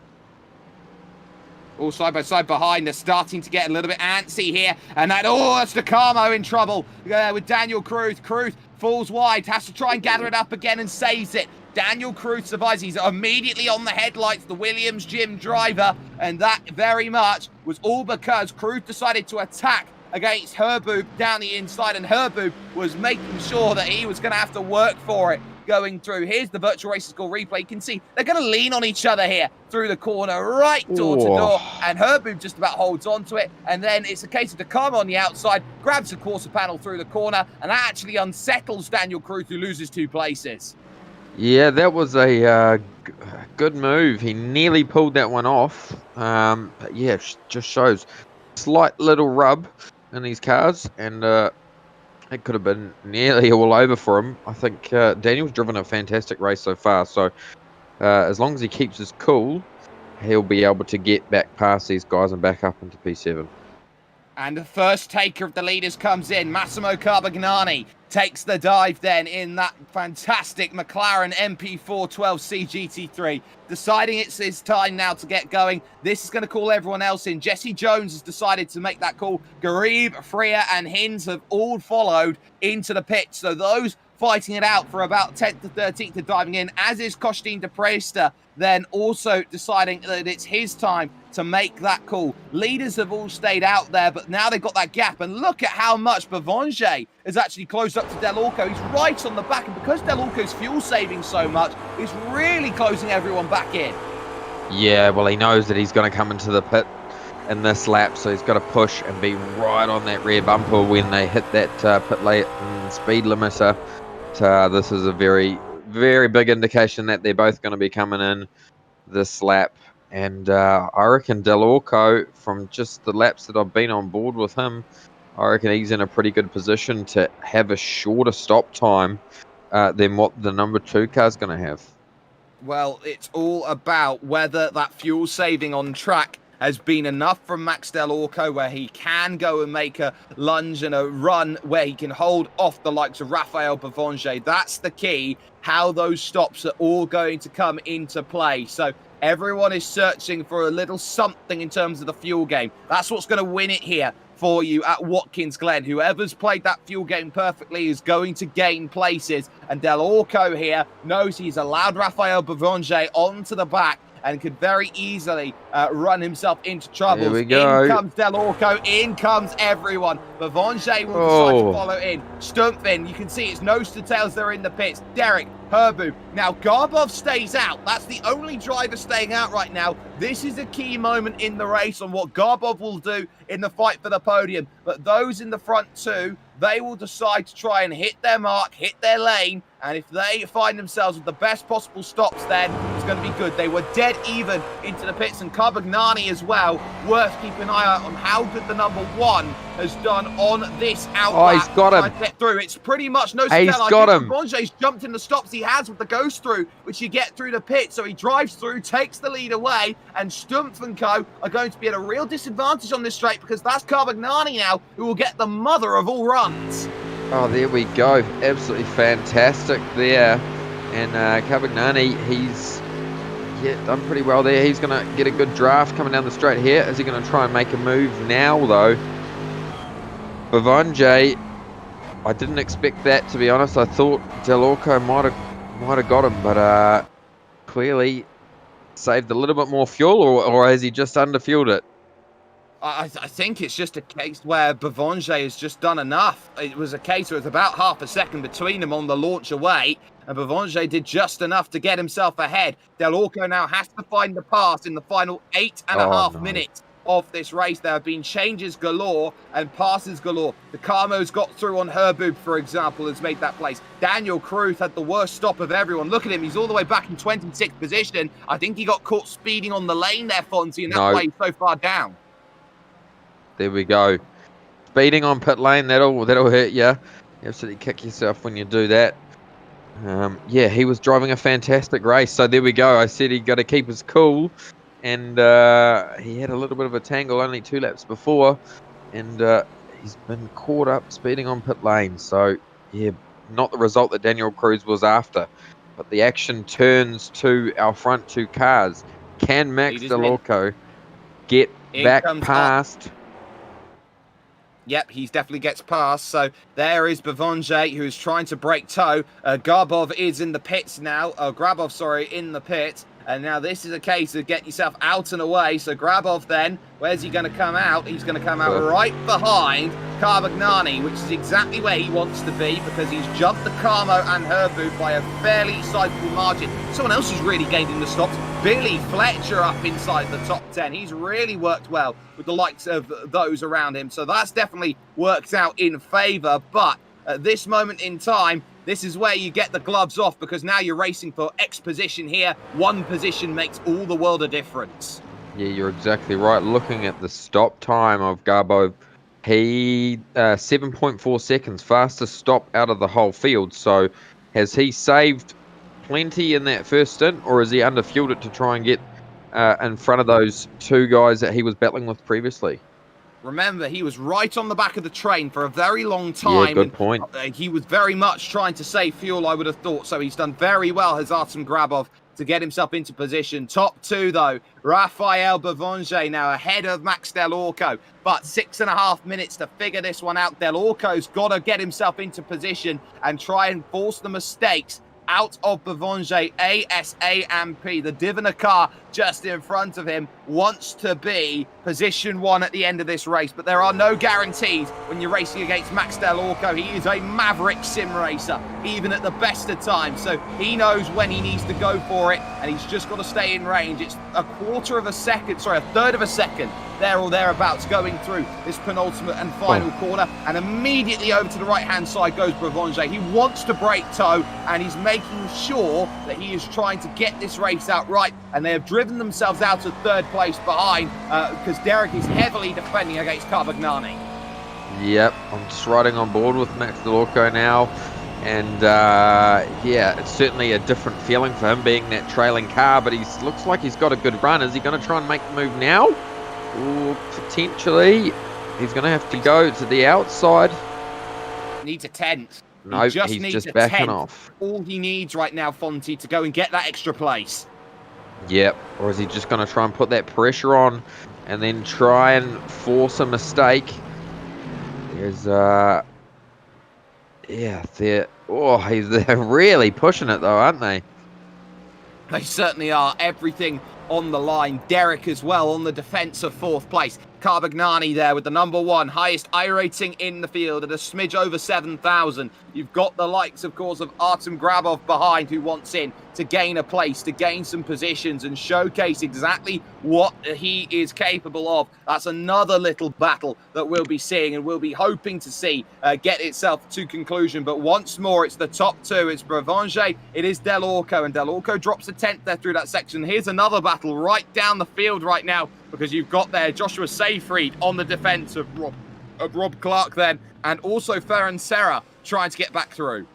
All side by side behind. They're starting to get a little bit antsy here, and that's Takamo in trouble with Daniel Cruz. Cruz falls wide, has to try and gather it up again and saves it. Daniel Cruz survives. He's immediately on the headlights, the Williams gym driver, and that very much was all because Cruz decided to attack against Herboob down the inside, and Herboob was making sure that he was going to have to work for it. going through. Here's the Virtual Racing School replay. You can see they're going to lean on each other here through the corner, right door to door, and Herboob just about holds on to it, and then it's a case of Dakama on the outside, grabs the quarter panel through the corner, and that actually unsettles Daniel Cruz, who loses 2 places. Yeah, that was a good move. He nearly pulled that one off. But yeah, just shows slight little rub in these cars, and it could have been nearly all over for him. I think Daniel's driven a fantastic race so far, so as long as he keeps his cool, he'll be able to get back past these guys and back up into P7. And the first taker of the leaders comes in. Massimo Carbagnani takes the dive then in that fantastic McLaren MP412C GT3. Deciding it's his time now to get going. This is going to call everyone else in. Jesse Jones has decided to make that call. Garib, Freya and Hinz have all followed into the pit. So those fighting it out for about 10th to 13th are diving in, as is Kostin de Presta, then also deciding that it's his time to make that call. Leaders have all stayed out there, but now they've got that gap, and look at how much Bavonge has actually closed up to Del Orco. He's right on the back, and because Del Orco's fuel saving so much, he's really closing everyone back in. Yeah, well, he knows that he's going to come into the pit in this lap, so he's got to push and be right on that rear bumper when they hit that pit lane speed limiter. This is a very, very big indication that they're both going to be coming in this lap. And I reckon Del Orco, from just the laps that I've been on board with him, I reckon he's in a pretty good position to have a shorter stop time than what the number 2 car's going to have. Well, it's all about whether that fuel saving on track has been enough from Max Del Orco, where he can go and make a lunge and a run where he can hold off the likes of Raphael Bavonge. That's the key, how those stops are all going to come into play. So everyone is searching for a little something in terms of the fuel game. That's what's going to win it here for you at Watkins Glen. Whoever's played that fuel game perfectly is going to gain places. And Del Orco here knows he's allowed Raphael Bavonge onto the back and could very easily run himself into trouble. Here we go. In comes Del Orco, in comes everyone. Bavonge will decide to follow in. Stumpfin, you can see it's nose to tails, they're in the pits. Derek, Herboob. Now, Garbov stays out. That's the only driver staying out right now. This is a key moment in the race on what Garbov will do in the fight for the podium. But those in the front 2, they will decide to try and hit their mark, hit their lane, and if they find themselves with the best possible stops, then it's going to be good. They were dead even into the pits, and Carbagnani as well. Worth keeping an eye out on how good the number 1 has done on this outlap. Oh, he's got him. Get through. It's pretty much no He's got him. Bavonge's jumped in the stops he has with the ghost through, which you get through the pit. So he drives through, takes the lead away, and Stumpf and co are going to be at a real disadvantage on this straight, because that's Carbagnani now who will get the mother of all runs. Oh, there we go. Absolutely fantastic there. And Carbagnani, he's done pretty well there. He's going to get a good draft coming down the straight here. Is he going to try and make a move now, though? Bavonge, I didn't expect that, to be honest. I thought Del Orco might have got him, but clearly saved a little bit more fuel, or has he just underfueled it? I think it's just a case where Bavonge has just done enough. It was a case where it was about half a second between them on the launch away, and Bavonge did just enough to get himself ahead. Del Orco now has to find the pass in the final 8.5 minutes of this race. There have been changes galore and passes galore. The Carmo's got through on Herboob, for example, has made that place. Daniel Cruz had the worst stop of everyone. Look at him, he's all the way back in 26th position. I think he got caught speeding on the lane there, Fonzie, and that's why he's so far down. There we go. Speeding on pit lane, that'll hurt you. You absolutely kick yourself when you do that. Yeah, he was driving a fantastic race. So there we go. I said he got to keep his cool. And he had a little bit of a tangle only 2 laps before. And he's been caught up speeding on pit lane. So, yeah, not the result that Daniel Cruz was after. But the action turns to our front 2 cars. Can Max Del Orco get back past... Yep, he definitely gets past. So there is Bavonge, who's trying to break toe. Garbov is in the pits now. Grabov, sorry, in the pit. And now this is a case of get yourself out and away. So Grabov then, where's he going to come out? He's going to come out right behind Carbagnani, which is exactly where he wants to be because he's jumped the Carmo and Herbu by a fairly sizable margin. Someone else who's really gained in the stops, Billy Fletcher up inside the top 10. He's really worked well with the likes of those around him. So that's definitely worked out in favour. But at this moment in time, this is where you get the gloves off because now you're racing for X position here. One position makes all the world of difference. Yeah, you're exactly right. Looking at the stop time of Garbo, he 7.4 seconds, fastest stop out of the whole field. So has he saved plenty in that first stint, or has he underfueled it to try and get in front of those two guys that he was battling with previously? Remember, he was right on the back of the train for a very long time. Yeah, good point. He was very much trying to save fuel, I would have thought. So he's done very well, has Artem Grabov, to get himself into position. Top two, though, Rafael Bavonge now ahead of Max Del Orco. But 6.5 minutes to figure this one out. Del Orco's got to get himself into position and try and force the mistakes out of Bavonge, ASAMP. The Divina car just in front of him wants to be position one at the end of this race, but there are no guarantees when you're racing against Max Del Orco. He is a maverick sim racer, even at the best of times, so he knows when he needs to go for it, and he's just got to stay in range. It's a third of a second there or thereabouts going through this penultimate and final corner, and immediately over to the right-hand side goes Bavonge. He wants to break toe, and he's making sure that he is trying to get this race out right, and they have driven themselves out of third place behind because Derek is heavily defending against Carbagnani. Yep, I'm just riding on board with Max Del Orco now, and yeah, it's certainly a different feeling for him being that trailing car, but he looks like he's got a good run. Is he going to try and make the move now? Or potentially, he's going to have to go to the outside. Needs a tenth. No, he's just backing off. All he needs right now, Fonty, to go and get that extra place. Yep, or is he just going to try and put that pressure on and then try and force a mistake? There's, yeah, they're really pushing it though, aren't they? They certainly are. Everything on the line. Derek as well on the defence of fourth place. Carbagnani there with the number one, highest iRacing in the field at a smidge over 7,000. You've got the likes, of course, of Artem Grabov behind, who wants in to gain a place, to gain some positions and showcase exactly what he is capable of. That's another little battle that we'll be seeing and we'll be hoping to see get itself to conclusion. But once more, it's the top two. It's Bavonge, it is Del Orco, and Del Orco drops a 10th there through that section. Here's another battle right down the field right now, because you've got there Joshua Seyfried on the defence of Rob Clark then, and also Ferran Serra trying to get back through.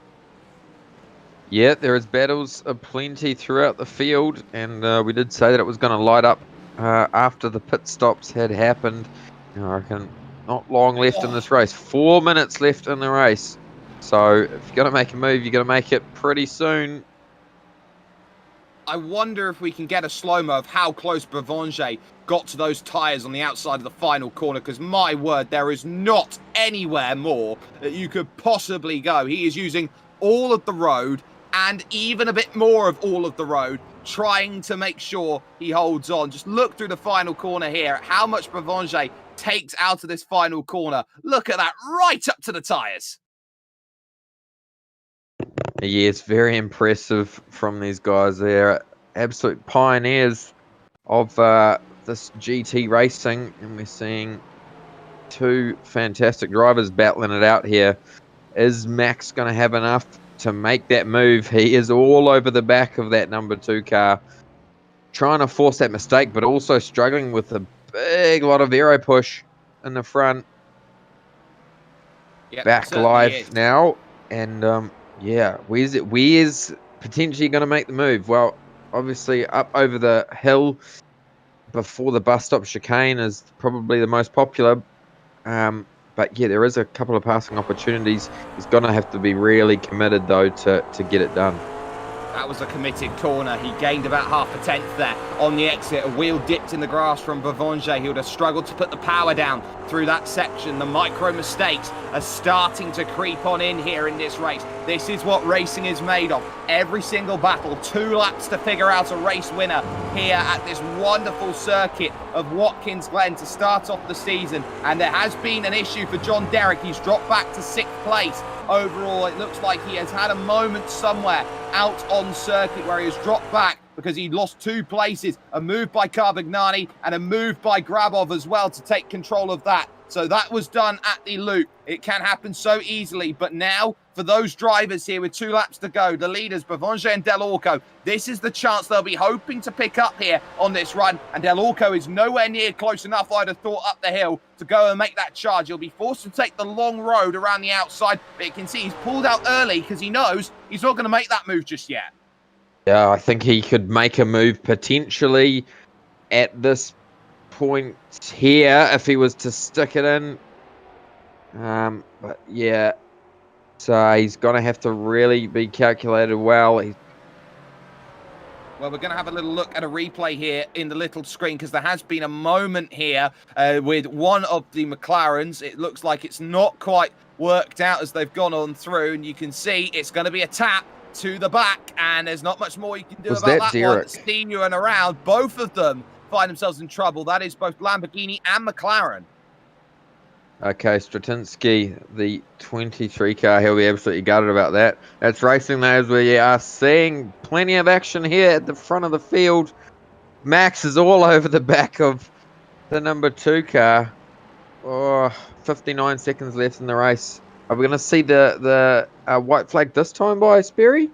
Yeah, there is battles aplenty throughout the field, and we did say that it was going to light up after the pit stops had happened. I reckon not long left in this race. 4 minutes left in the race. So if you're going to make a move, you're going to make it pretty soon. I wonder if we can get a slow-mo of how close Bavonge got to those tyres on the outside of the final corner, because my word, there is not anywhere more that you could possibly go. He is using all of the road and even a bit more of all of the road, trying to make sure he holds on. Just look through the final corner here, how much Bavonge takes out of this final corner. Look at that, right up to the tyres. Yeah, it's very impressive from these guys. They're absolute pioneers of this GT racing, and we're seeing two fantastic drivers battling it out here. Is Max going to have enough to make that move? He is all over the back of that number 2 car, trying to force that mistake, but also struggling with a big lot of aero push in the front. Yep, back live now, and yeah, where's potentially going to make the move? Well, obviously up over the hill before the bus stop chicane is probably the most popular. But yeah, there is a couple of passing opportunities. He's going to have to be really committed though to get it done. That was a committed corner. He gained about half a tenth there on the exit. A wheel dipped in the grass from Bavanger. He would have struggled to put the power down through that section. The micro mistakes are starting to creep on in here in this race. This is what racing is made of. Every single battle, 2 laps to figure out a race winner here at this wonderful circuit of Watkins Glen to start off the season. And there has been an issue for John Derrick. He's dropped back to 6th place. Overall, it looks like he has had a moment somewhere out on circuit where he has dropped back because he lost 2 places, a move by Carbagnani and a move by Grabov as well to take control of that. So that was done at the loop. It can happen so easily, but now for those drivers here with 2 laps to go, the leaders, Bavanger and Del Orco, this is the chance they'll be hoping to pick up here on this run, and Del Orco is nowhere near close enough, I'd have thought, up the hill to go and make that charge. He'll be forced to take the long road around the outside, but you can see he's pulled out early because he knows he's not going to make that move just yet. Yeah, I think he could make a move potentially at this point here if he was to stick it in. But yeah, so he's going to have to really be calculated well. Well, we're going to have a little look at a replay here in the little screen because there has been a moment here with one of the McLarens. It looks like it's not quite worked out as they've gone on through, and you can see it's going to be a tap to the back, and there's not much more you can do about that one. Senior and around, both of them find themselves in trouble. That is both Lamborghini and McLaren. Okay, Stratinsky, the 23 car, he'll be absolutely gutted about that. That's racing though, as we are seeing plenty of action here at the front of the field. Max is all over the back of the number 2 car. Oh, 59 seconds left in the race. Are we going to see the white flag this time by Sperry?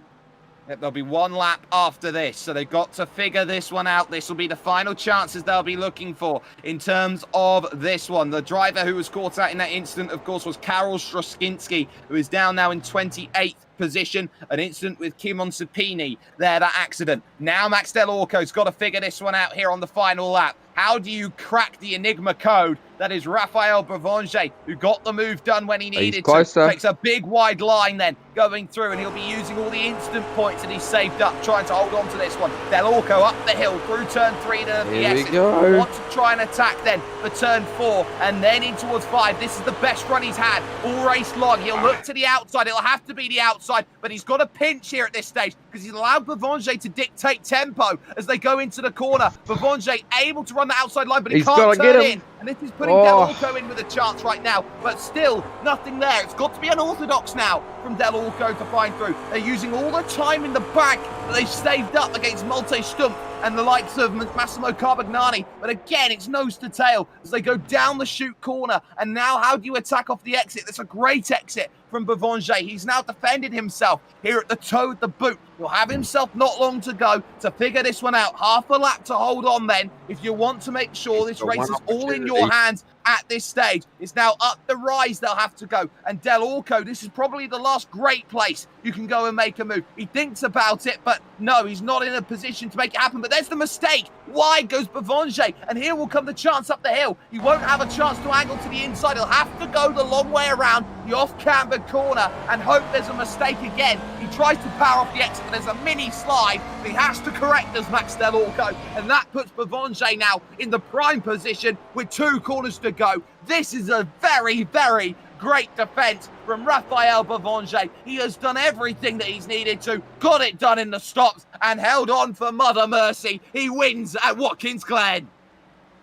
There'll be 1 lap after this, so they've got to figure this one out. This will be the final chances they'll be looking for in terms of this one. The driver who was caught out in that incident, of course, was Karol Stroskinski, who is down now in 28th position. An incident with Kimon Sapini there, that accident. Now Max Del Orco's got to figure this one out here on the final lap. How do you crack the Enigma code? That is Raphael Bavanger, who got the move done when he needed to. Takes a big wide line then going through, and he'll be using all the instant points that he's saved up, trying to hold on to this one. Del Orco up the hill through turn 3 to the exit. Want to try and attack then for turn 4 and then in towards 5. This is the best run he's had all race long. He'll look to the outside. It'll have to be the outside, but he's got a pinch here at this stage because he's allowed Bavanger to dictate tempo as they go into the corner. Bavanger able to run the outside line, but he can't turn in. And this is putting Del Orco in with a chance right now, but still nothing there. It's got to be unorthodox now from Del Orco to find through. They're using all the time in the bank that they saved up against Malte Stumpf and the likes of Massimo Carbagnani. But again, it's nose to tail as they go down the chute corner. And now how do you attack off the exit? That's a great exit from Bavanger. He's now defended himself here at the toe of the boot. He'll have himself not long to go to figure this one out. Half a lap to hold on then if you want to make sure this race is all in your hands at this stage. It's now up the rise they'll have to go. And Del Orco, this is probably the last great place you can go and make a move. He thinks about it, but no, he's not in a position to make it happen. But there's the mistake. Wide goes Bavanger, and here will come the chance up the hill. He won't have a chance to angle to the inside. He'll have to go the long way around the off-cambered corner and hope there's a mistake again. He tries to power off the exit, but there's a mini slide. He has to correct as Max Del Orco, and that puts Bavanger now in the prime position with 2 corners to go. This is a very, very great defense from Raphael Bavanger. He has done everything that he's needed to, got it done in the stops, and held on for Mother Mercy. He wins at Watkins Glen.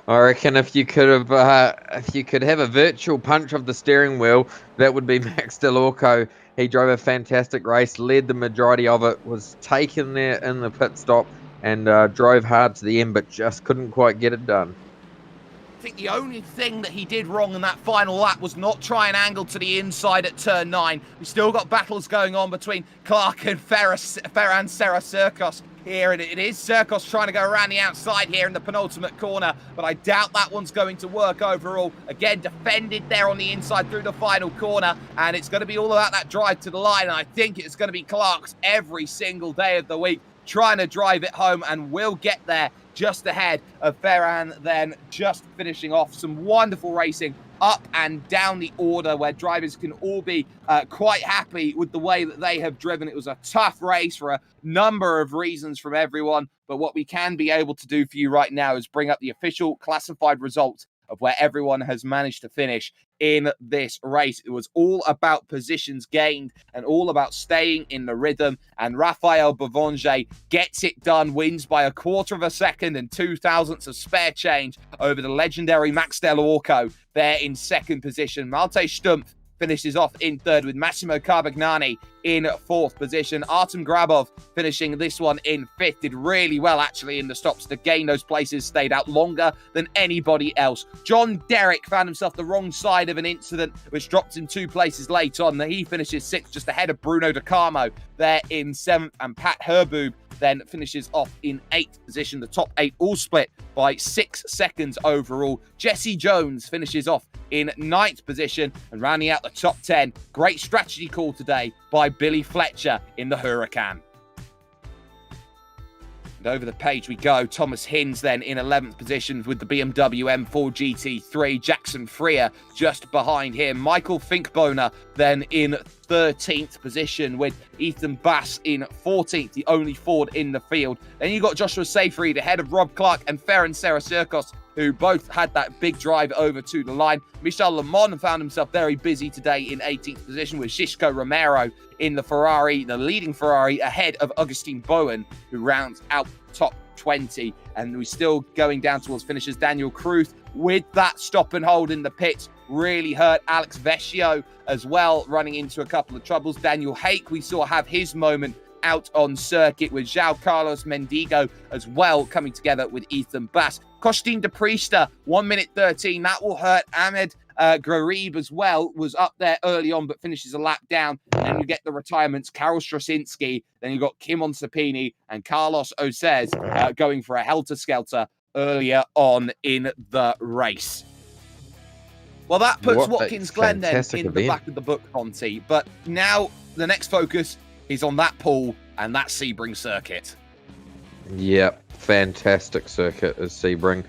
I reckon if you could have a virtual punch of the steering wheel, that would be Max Del Orco. He drove a fantastic race, led the majority of it, was taken there in the pit stop, and drove hard to the end, but just couldn't quite get it done. I think the only thing that he did wrong in that final lap was not try and angle to the inside at turn 9. We've still got battles going on between Clark and Ferran Serra Circos here, and it is Circos trying to go around the outside here in the penultimate corner, but I doubt that one's going to work overall. Again, defended there on the inside through the final corner, and it's going to be all about that drive to the line, and I think it's going to be Clark's every single day of the week trying to drive it home, and will get there just ahead of Ferran then, just finishing off some wonderful racing up and down the order where drivers can all be quite happy with the way that they have driven. It was a tough race for a number of reasons from everyone, but what we can be able to do for you right now is bring up the official classified results of where everyone has managed to finish in this race. It was all about positions gained and all about staying in the rhythm, and Raphael Boulanger gets it done, wins by a quarter of a second and 0.02 of spare change over the legendary Max Del Orco there in second position. Malte Stumpf finishes off in third, with Massimo Carbagnani in fourth position. Artem Grabov finishing this one in fifth. Did really well, actually, in the stops to gain those places. Stayed out longer than anybody else. John Derrick found himself the wrong side of an incident, which dropped him 2 places late on. He finishes sixth, just ahead of Bruno De Carmo there in seventh. And Pat Herboob then finishes off in 8th position. The top 8 all split by 6 seconds overall. Jesse Jones finishes off in 9th position, and rounding out the top 10, great strategy call today by Billy Fletcher in the Huracan. And over the page we go. Thomas Hinz then in 11th position with the BMW M4 GT3. Jackson Freer just behind him. Michael Finkboner then in 13th position with Ethan Bass in 14th, the only Ford in the field. Then you got Joshua Seyfried ahead of Rob Clark and Ferran Serracircos, who both had that big drive over to the line. Michel Lemon found himself very busy today in 18th position with Shishko Romero in the Ferrari, the leading Ferrari, ahead of Augustine Bowen, who rounds out top 20. And we're still going down towards finishers. Daniel Kruth with that stop and hold in the pits really hurt Alex Vecchio as well, running into a couple of troubles. Daniel Hake, we saw have his moment out on circuit, with João Carlos Mendigo as well coming together with Ethan Bass. Costin de Priester, 1 minute 13. That will hurt. Ahmed Garib as well was up there early on, but finishes a lap down. And you get the retirements, Karol Straczynski. Then you've got Kimon Sapini and Carlos Ocez going for a helter-skelter earlier on in the race. Well, that puts Watkins Glen then in the back of the book, Conti. But now the next focus is on that pool and that Sebring circuit. Yep, fantastic circuit is Sebring.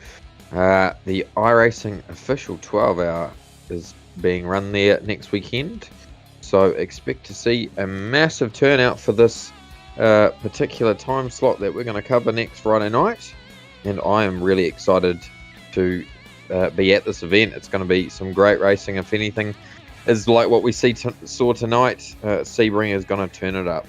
The iRacing official 12-hour is being run there next weekend, so expect to see a massive turnout for this particular time slot that we're going to cover next Friday night, and I am really excited to be at this event. It's going to be some great racing. If anything is like what we saw tonight, Sebring is going to turn it up.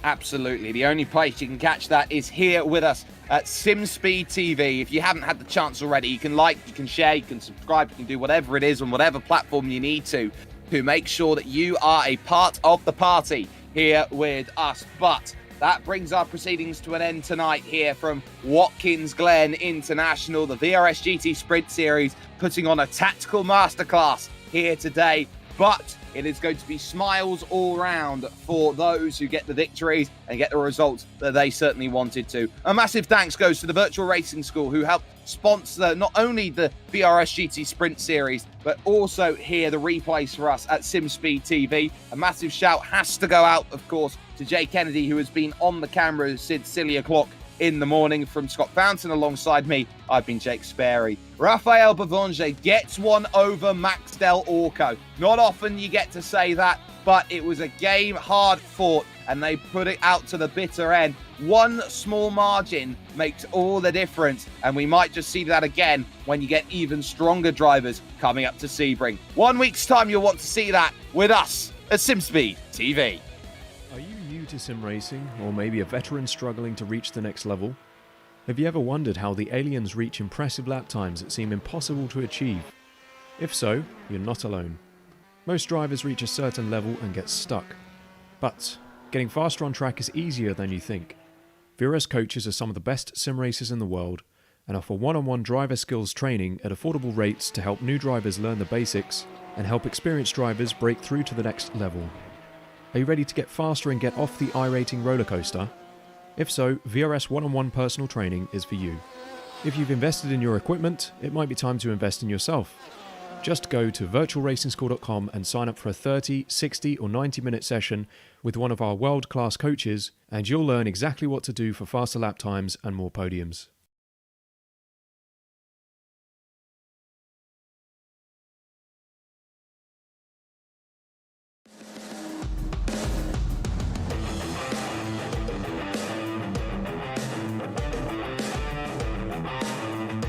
Absolutely. The only place you can catch that is here with us at SimSpeed TV. If you haven't had the chance already, you can like, you can share, you can subscribe, you can do whatever it is on whatever platform you need to make sure that you are a part of the party here with us. But that brings our proceedings to an end tonight here from Watkins Glen International, the VRS GT Sprint Series, putting on a tactical masterclass here today. But it is going to be smiles all round for those who get the victories and get the results that they certainly wanted to. A massive thanks goes to the Virtual Racing School, who helped sponsor not only the VRS GT Sprint Series, but also here the replays for us at SimSpeed TV. A massive shout has to go out, of course, to Jay Kennedy, who has been on the camera since silly o'clock in the morning. From Scott Fountain alongside me, I've been Jake Sperry. Raphael Boulanger gets one over Max Del Orco. Not often you get to say that, but it was a game hard fought, and they put it out to the bitter end. One small margin makes all the difference, and we might just see that again when you get even stronger drivers coming up to Sebring. 1 week's time, you'll want to see that with us at SimSpeed TV. Are you new to sim racing, or maybe a veteran struggling to reach the next level? Have you ever wondered how the aliens reach impressive lap times that seem impossible to achieve? If so, you're not alone. Most drivers reach a certain level and get stuck. But getting faster on track is easier than you think. VRS coaches are some of the best sim racers in the world and offer one-on-one driver skills training at affordable rates to help new drivers learn the basics and help experienced drivers break through to the next level. Are you ready to get faster and get off the iRating roller coaster? If so, VRS one-on-one personal training is for you. If you've invested in your equipment, it might be time to invest in yourself. Just go to virtualracingschool.com and sign up for a 30, 60 or 90-minute session with one of our world-class coaches, and you'll learn exactly what to do for faster lap times and more podiums.